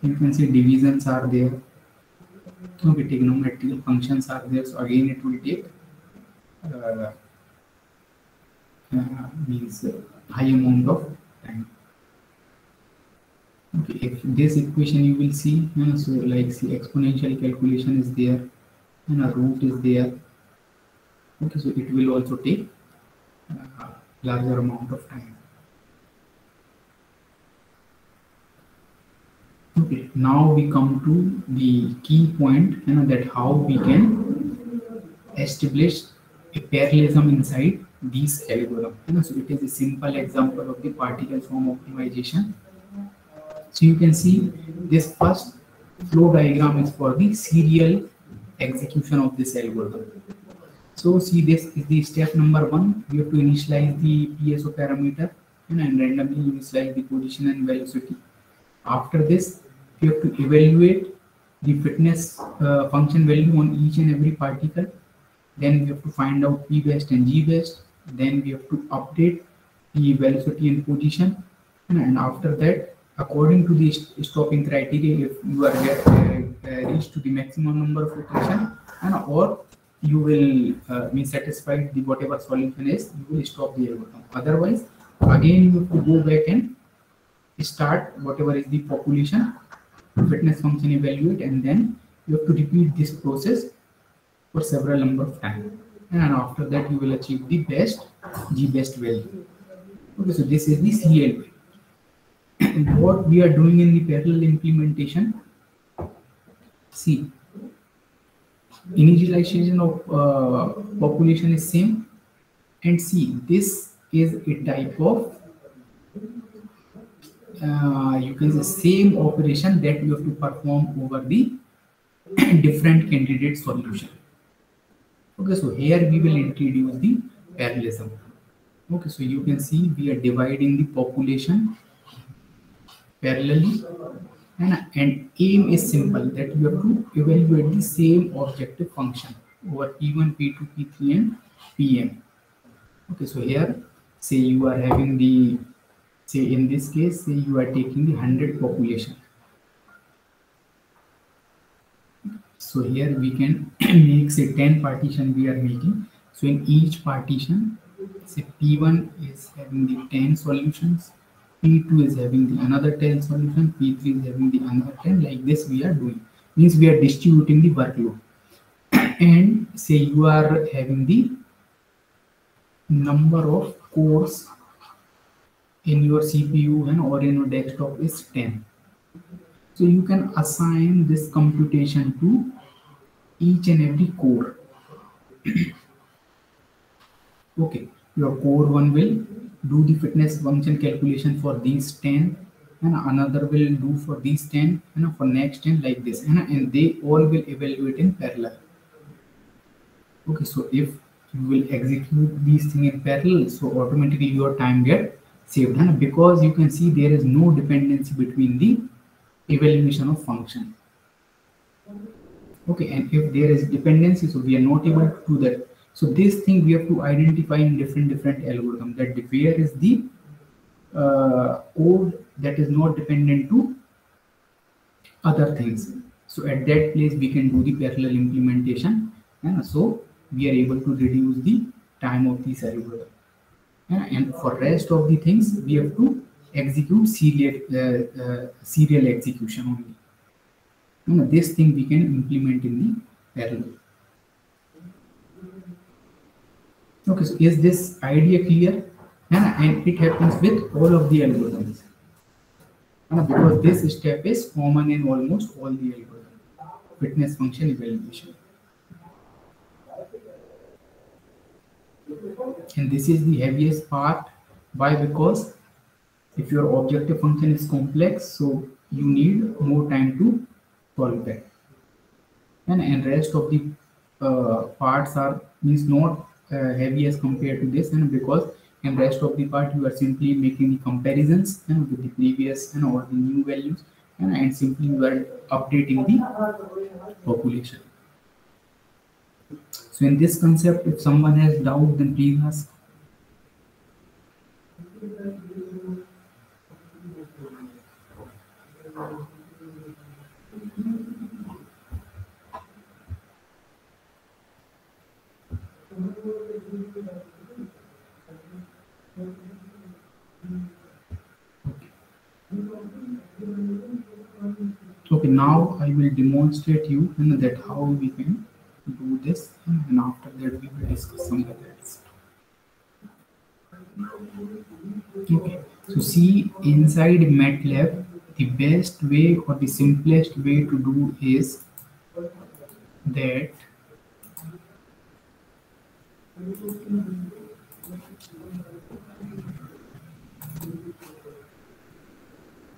you can see divisions are there. Okay, trigonometrical functions are there. So again, it will take means high amount of time. Okay, if this equation you will see, so like see exponential calculation is there, and a root is there. Okay, so it will also take larger amount of time. Okay, now we come to the key point, that how we can establish a parallelism inside these algorithms. So it is a simple example of the particle form optimization. So you can see this first flow diagram is for the serial execution of this algorithm. So see, this is the step number 1. We have to initialize the PSO parameter, and randomly initialize the position and velocity. After this, we have to evaluate the fitness function value on each and every particle. Then we have to find out P best and G best. Then we have to update the velocity and position, and after that, according to the stopping criteria, if you are reached to the maximum number of iteration, or you will be satisfied with whatever solution is, you will stop the algorithm. Otherwise, again you have to go back and start whatever is the population fitness function evaluate, and then you have to repeat this process for several number of times, and after that you will achieve the best G best value. Okay, so this is the serial way. And what we are doing in the parallel implementation, see, initialization of population is same, and see, this is a type of you can say same operation that you have to perform over the different candidate solution. Okay, so here we will introduce the parallelism. Okay, so you can see we are dividing the population parallelly, and aim is simple, that you have to evaluate the same objective function over P1, P2, P3 and Pm. Okay, so here say you are having the, say in this case, say you are taking the 100 population. So here we can make, say 10 partition we are making. So in each partition, say P1 is having the 10 solutions, P2 is having the another 10 solution, P3 is having the another 10. Like this we are doing, means we are distributing the workload. And say you are having the number of cores in your CPU and or in your desktop is 10. So you can assign this computation to each and every core. Okay, your core 1 will do the fitness function calculation for these 10, and another will do for these 10, and for next 10, like this, and they all will evaluate in parallel. Okay, so if you will execute these things in parallel, so automatically your time get saved, and because you can see there is no dependency between the evaluation of function. Okay, and if there is dependency, so we are not able to do that. So this thing we have to identify in different algorithms, that where is the code that is not dependent to other things. So at that place we can do the parallel implementation, so we are able to reduce the time of this algorithm. And for rest of the things we have to execute serial execution only. This thing we can implement in the parallel. Okay, so is this idea clear? And it happens with all of the algorithms. Because this step is common in almost all the algorithms. Fitness function evaluation. And this is the heaviest part. Why? Because if your objective function is complex, so you need more time to solve that. And rest of the parts are means not heavy as compared to this, and because in rest of the part you are simply making the comparisons with the previous or the new values, and simply you are updating the population. So in this concept, if someone has doubt, then please ask. Okay, now I will demonstrate you that how we can do this, and after that we will discuss some methods. Okay, so see, inside MATLAB, the best way or the simplest way to do is that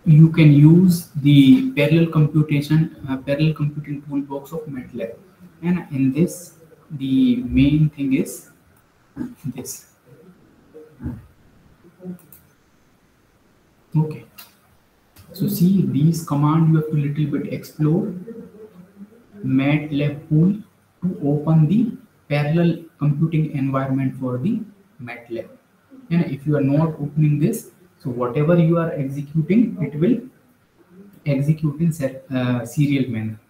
you can use the parallel computing toolbox of MATLAB, and in this the main thing is this. Okay, so see, these commands you have to little bit explore. MATLAB pool to open the parallel computing environment for the MATLAB. And if you are not opening this, so whatever you are executing, it will execute in serial manner.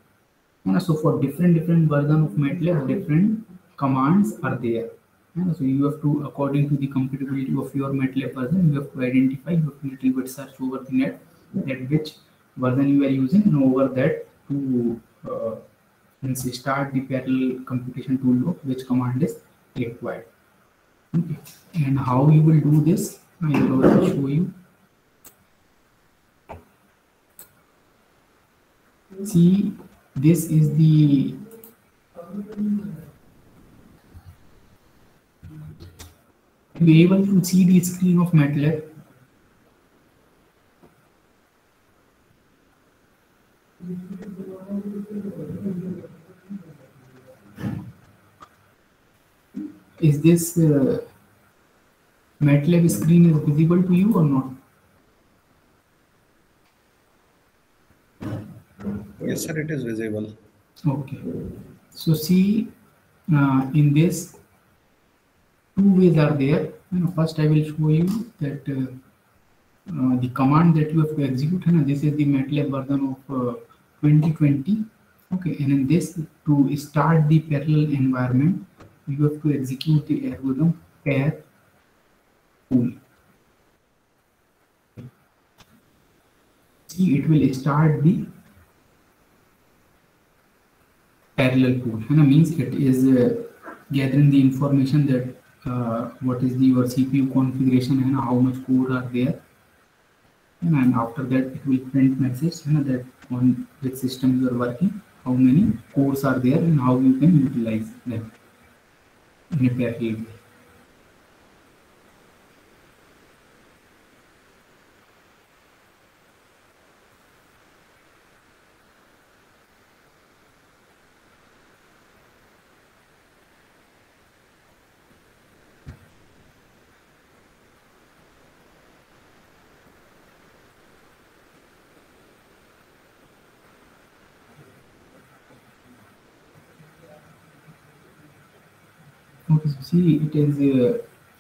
And so for different version of MATLAB, different commands are there. And so you have to, according to the compatibility of your MATLAB version, you have to identify, you have to little bit search over the net that which version you are using, and over that to start the parallel computation tool, which command is required. Okay. And how you will do this, I will also show you. See, this is the you able to see the screen of MATLAB? Is this MATLAB screen is visible to you or not? Yes, sir, it is visible. Okay. So see, in this, two ways are there. First, I will show you that the command that you have to execute. This is the MATLAB version of 2020. Okay, and in this, to start the parallel environment, you have to execute the algorithm pair pool. See, it will start the parallel pool. Means it is gathering the information that what is your CPU configuration and how much code are there. And after that, it will print message that on which system you are working, how many cores are there, and how you can utilize them in a parallel way. Okay, so see, it is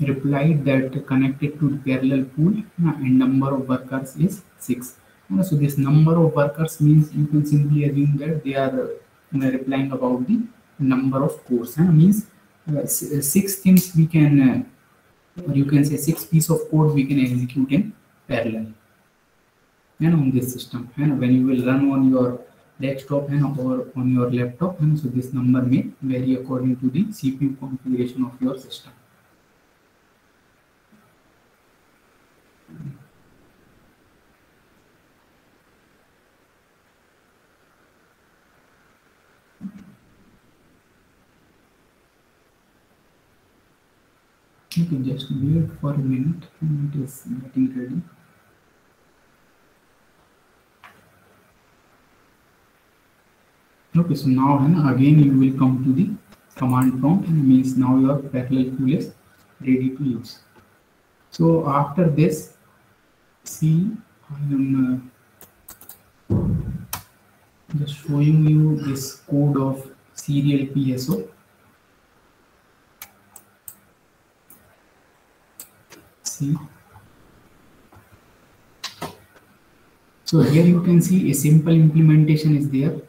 replied that connected to the parallel pool and number of workers is 6. So this number of workers means you can simply assume that they are replying about the number of cores. Means six things we can, or you can say six piece of code we can execute in parallel. On this system, when you will run on your desktop or on your laptop, so this number may vary according to the CPU configuration of your system. Okay, just wait for a minute, it is getting ready. Okay, so now again you will come to the command prompt, and means now your parallel tool is ready to use. So after this, see, I am just showing you this code of serial PSO. See, so here you can see a simple implementation is there.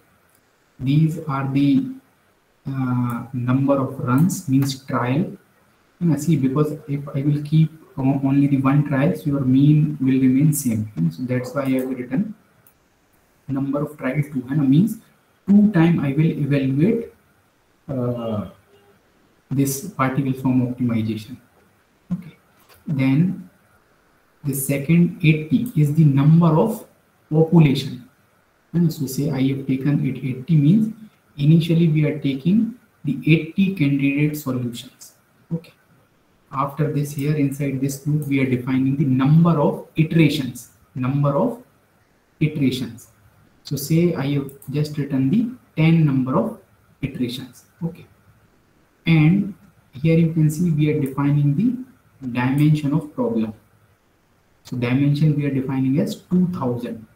These are the number of runs, means trial. See, because if I will keep only the one trial, so your mean will remain same. So that's why I have written number of trials 2. Means 2 times I will evaluate this particle form optimization. Okay. Then the second 80 is the number of population. So say I have taken it 80, means initially we are taking the 80 candidate solutions. Okay. After this, here inside this loop we are defining the number of iterations. So say I have just written the 10 number of iterations. Okay. And here you can see we are defining the dimension of problem. So dimension we are defining as 2000.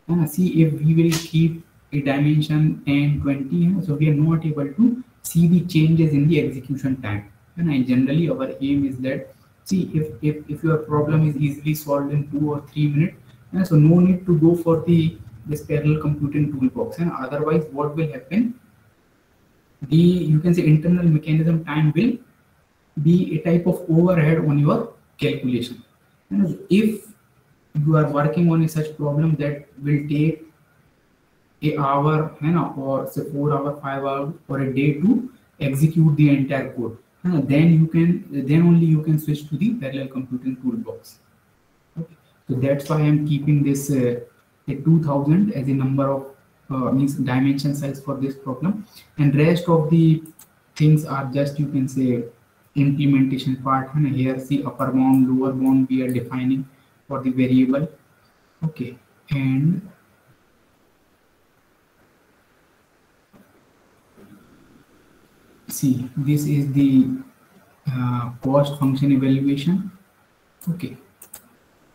And see, if we will keep a dimension 10, 20, so we are not able to see the changes in the execution time. And generally our aim is that, see, if your problem is easily solved in 2 or 3 minutes, so no need to go for this parallel computing toolbox. And otherwise what will happen, the, you can say, internal mechanism time will be a type of overhead on your calculation. And if you are working on a such problem that will take an hour, or say 4 hours, 5 hours, or a day to execute the entire code, then only you can switch to the parallel computing toolbox. Okay. So that's why I am keeping this a 2000 as a number of means dimension size for this problem, and rest of the things are just, you can say, implementation part. And here see, upper bound, lower bound we are defining for the variable. Okay. And see, this is the cost function evaluation. Okay.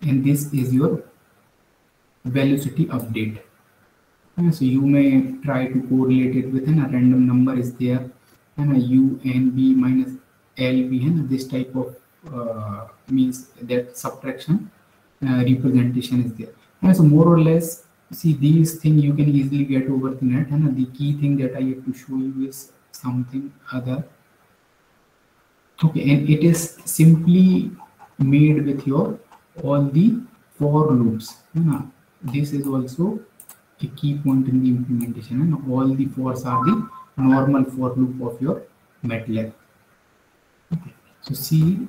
And this is your velocity update. So you may try to correlate it with a random number is there, and a u n b minus lb, and this type of means that subtraction representation is there. And so more or less, see, these things you can easily get over the net, and the key thing that I have to show you is something other. Okay, and it is simply made with your all the for loops. This is also a key point in the implementation, and all the fors are the normal for loop of your MATLAB. Okay. So see,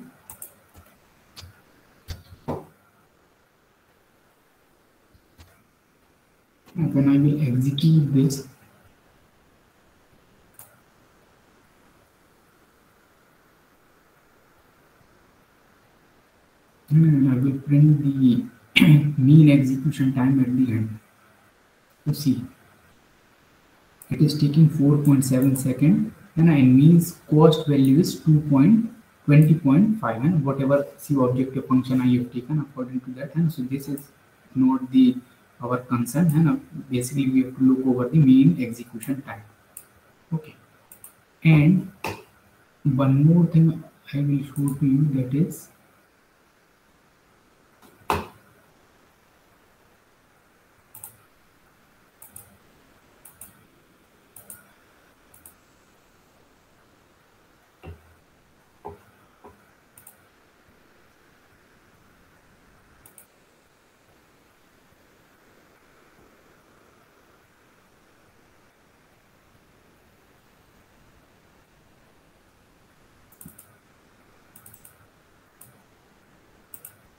when I will execute this, I will print the mean execution time at the end. You see, it is taking 4.7 seconds, and means cost value is 20.5, and whatever see objective function I have taken according to that. And so this is not our concern, and basically we have to look over the mean execution time. Okay. And one more thing I will show to you, that is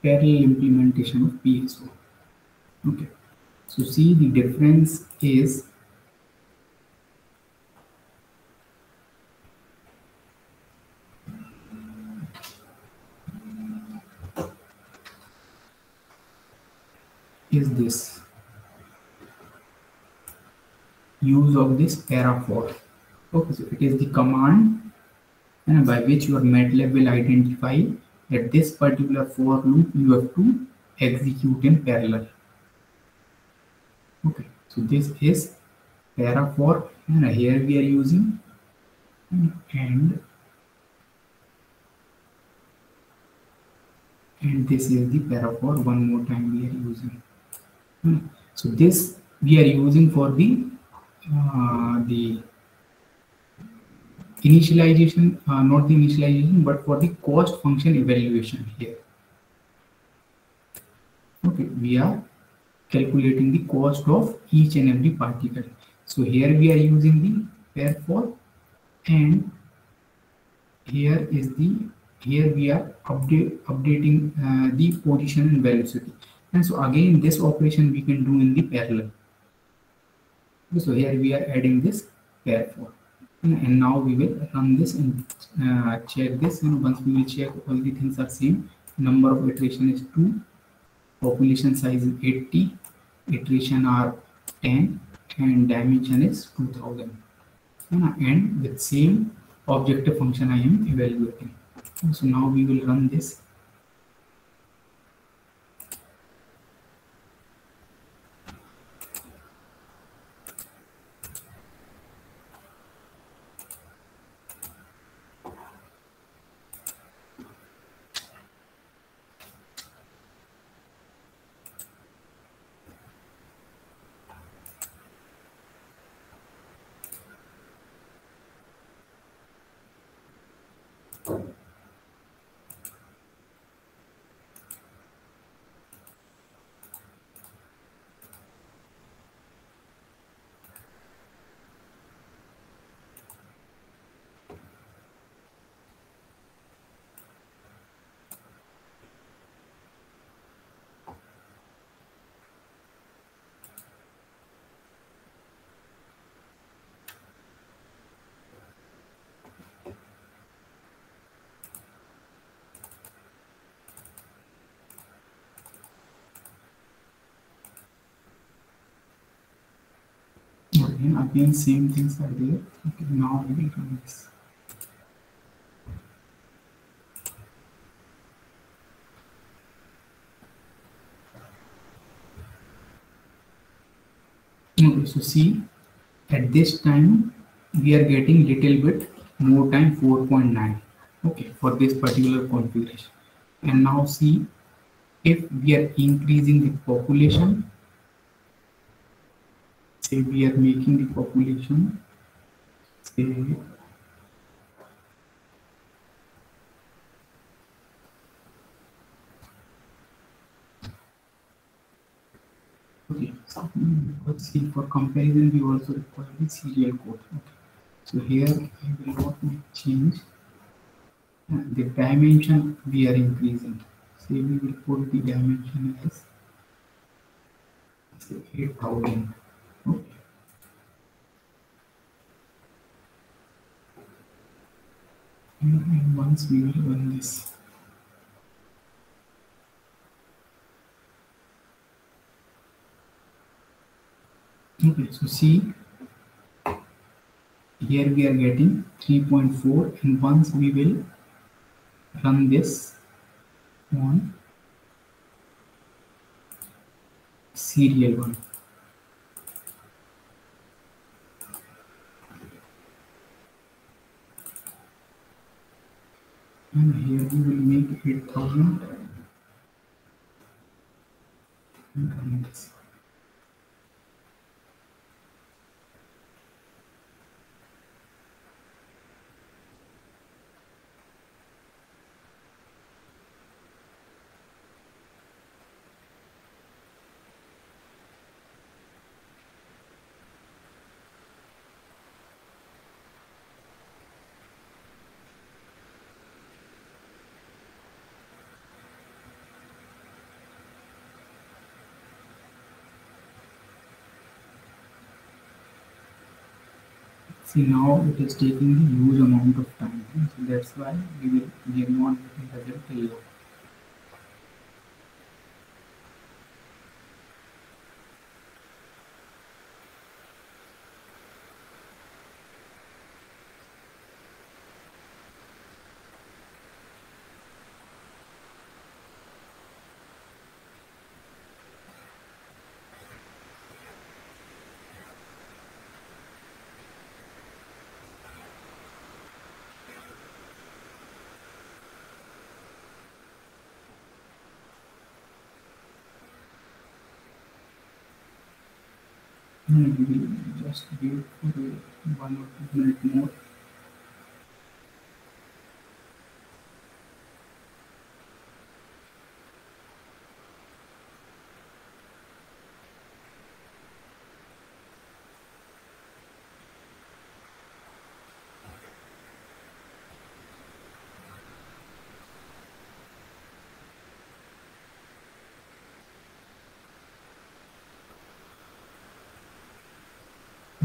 parallel implementation of PSO. Okay, so see the difference is this use of this parafor. Okay, so it is the command by which your MATLAB will identify that this particular for loop you have to execute in parallel. Okay, so this is parafor, and here we are using, and this is the parafor. One more time we are using. So this we are using for the initialization, not the initialization, but for the cost function evaluation here. Okay, we are calculating the cost of each and every particle. So here we are using the parafor, and here we are updating the position and velocity. And so again, this operation we can do in the parallel. So here we are adding this parafor. And now we will run this and check this, and once we will check all the things are same, number of iteration is 2, population size is 80, iteration are 10, and dimension is 2000, and with same objective function I am evaluating. So now we will run this. Again same things are there. Okay, now we will run this. Okay, so see, at this time we are getting little bit more time, 4.9. okay, for this particular configuration. And now see, if we are increasing the population, say we are making the population, say okay, so let's see, for comparison we also require the serial code. Okay, so here I will not make change. The dimension we are increasing, say we will put the dimension as say 8000. Okay, and once we will run this, okay, so see, here we are getting 3.4, and once we will run this on serial one, and here we will make 8000 and run this. See, now it is taking the huge amount of time, so that's why we are not getting the result till now. We will just wait for 1 or 2 minutes more.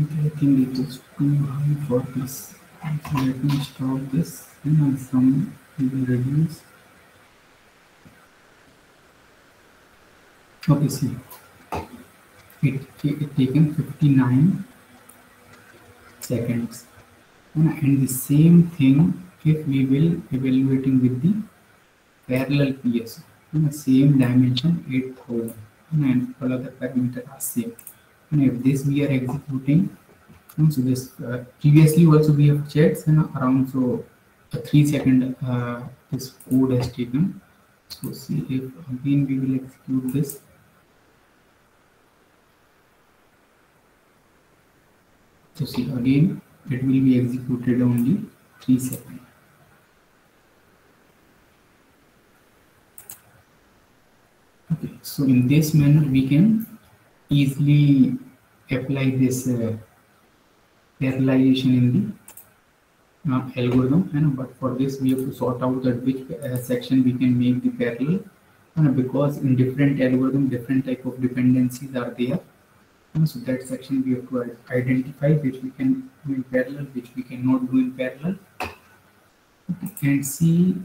Okay, I think it is too high for this. So let me stop this and some we will reduce. Okay, see, it taken 59 seconds. And the same thing if we will evaluating with the parallel PSO. Same dimension 8000 and all other parameters are same. And if this we are executing, so this previously also we have checked and around so a 3 second this code has taken. So see if again we will execute this. So see again it will be executed only 3 seconds. Okay, so in this manner we can easily apply this parallelization in the algorithm, but for this we have to sort out that which section we can make the parallel, because in different algorithm different type of dependencies are there. So that section we have to identify which we can do in parallel, which we cannot do in parallel. And see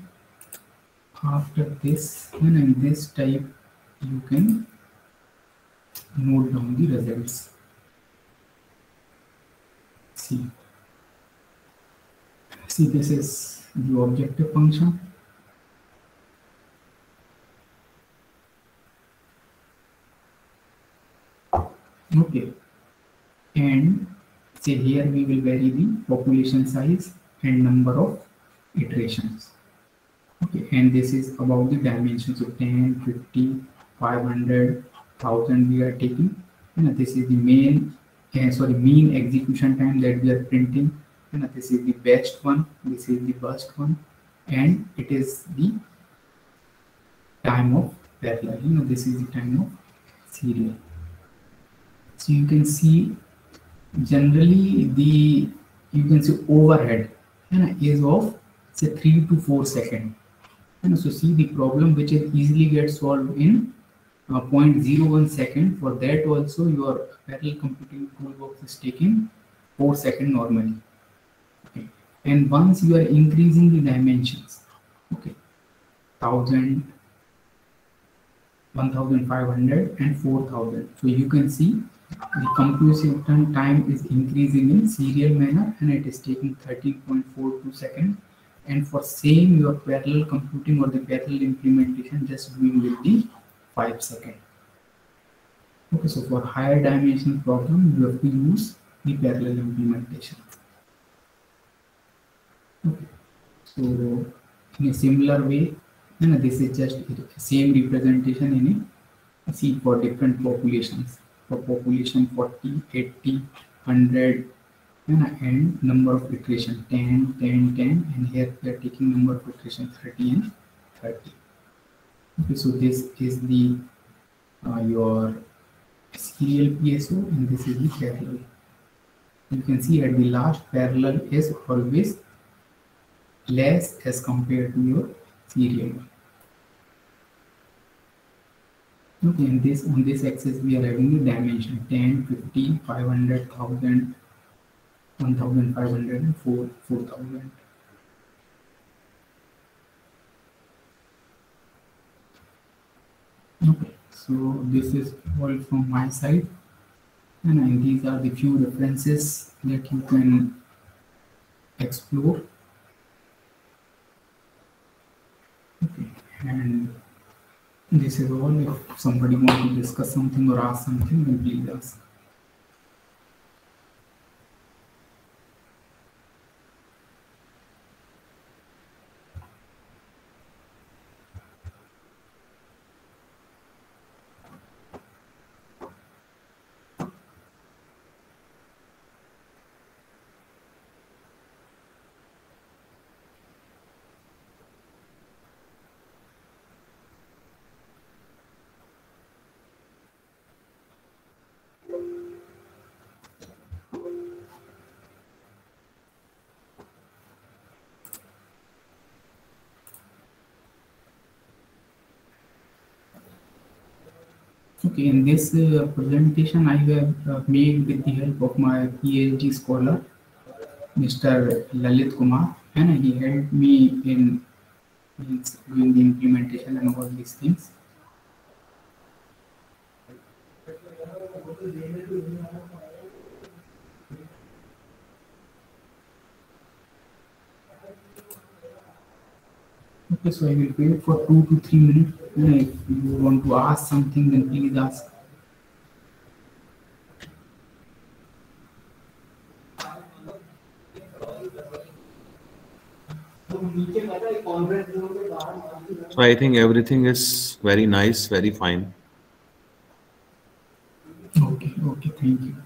after this, and in this type you can note down the results. See, this is the objective function. Okay, and say here we will vary the population size and number of iterations. Okay, and this is about the dimensions of 10, 50, 500, 1000 we are taking. And this is the mean execution time that we are printing. And this is the best one, this is the worst one, and it is the time of parallel. This is the time of serial. So you can see generally you can see overhead is of say 3 to 4 seconds. So see the problem which is easily gets solved in 0.01 second. For that also your parallel computing toolbox is taking 4 seconds normally. Okay. And once you are increasing the dimensions, okay, 1000, 1500 and 4000, so you can see the computation time is increasing in serial manner and it is taking 13.42 seconds. And for same your parallel computing or the parallel implementation just doing with the 5 seconds. Okay, so for higher dimension problem you have to use the parallel implementation. Okay, so in a similar way, this is just same representation in a see for different populations. For population 40, 80, 100, and number of iteration 10, 10, 10, and here we are taking number of iteration 30 and 30. Okay, so this is the your serial PSO and this is the parallel. You can see at the last parallel is always less as compared to your serial one. Okay, and on this axis we are having the dimension 10, 50, 500, 1000, 1,500 and 4,000. Okay, so this is all from my side, and these are the few references that you can explore. Okay, and this is all. If somebody wants to discuss something or ask something, then please ask. Okay, in this presentation I have made with the help of my PhD scholar, Mr. Lalit Kumar, and he helped me in doing the implementation and all these things. Okay, so I will wait for 2 to 3 minutes. And if you want to ask something, then please ask. So I think everything is very nice, very fine. Okay, okay, thank you.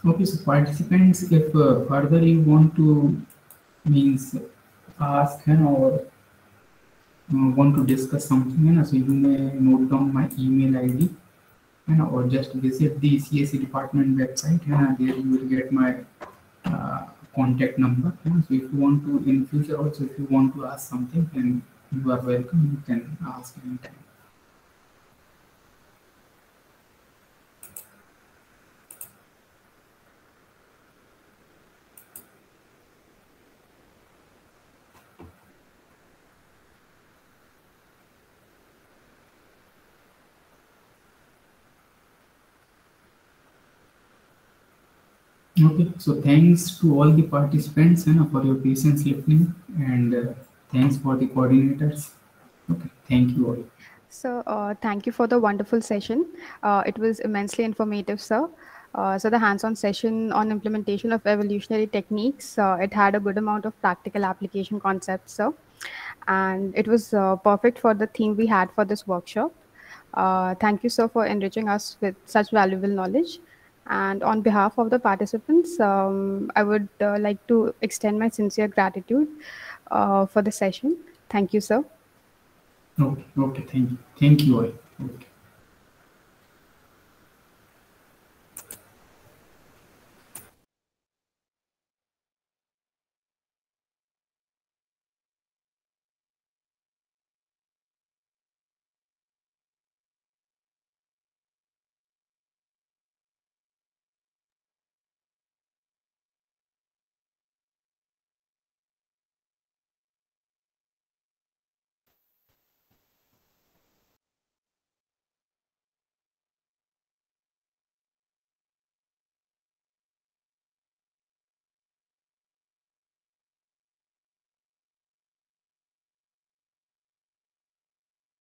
Okay, so participants, if further you want to means ask or want to discuss something, so you may note down my email ID or just visit the CSE department website, and there you will get my contact number. So if you want to in future also, if you want to ask something, then you are welcome. You can ask anytime. Okay, so thanks to all the participants for your patience listening, and thanks for the coordinators. Okay, thank you all. So, thank you for the wonderful session. It was immensely informative, sir. So, the hands-on session on implementation of evolutionary techniques, it had a good amount of practical application concepts, sir. And it was perfect for the theme we had for this workshop. Thank you, sir, for enriching us with such valuable knowledge. And on behalf of the participants, I would like to extend my sincere gratitude for the session. Thank you, sir. Okay, okay, thank you all. Okay.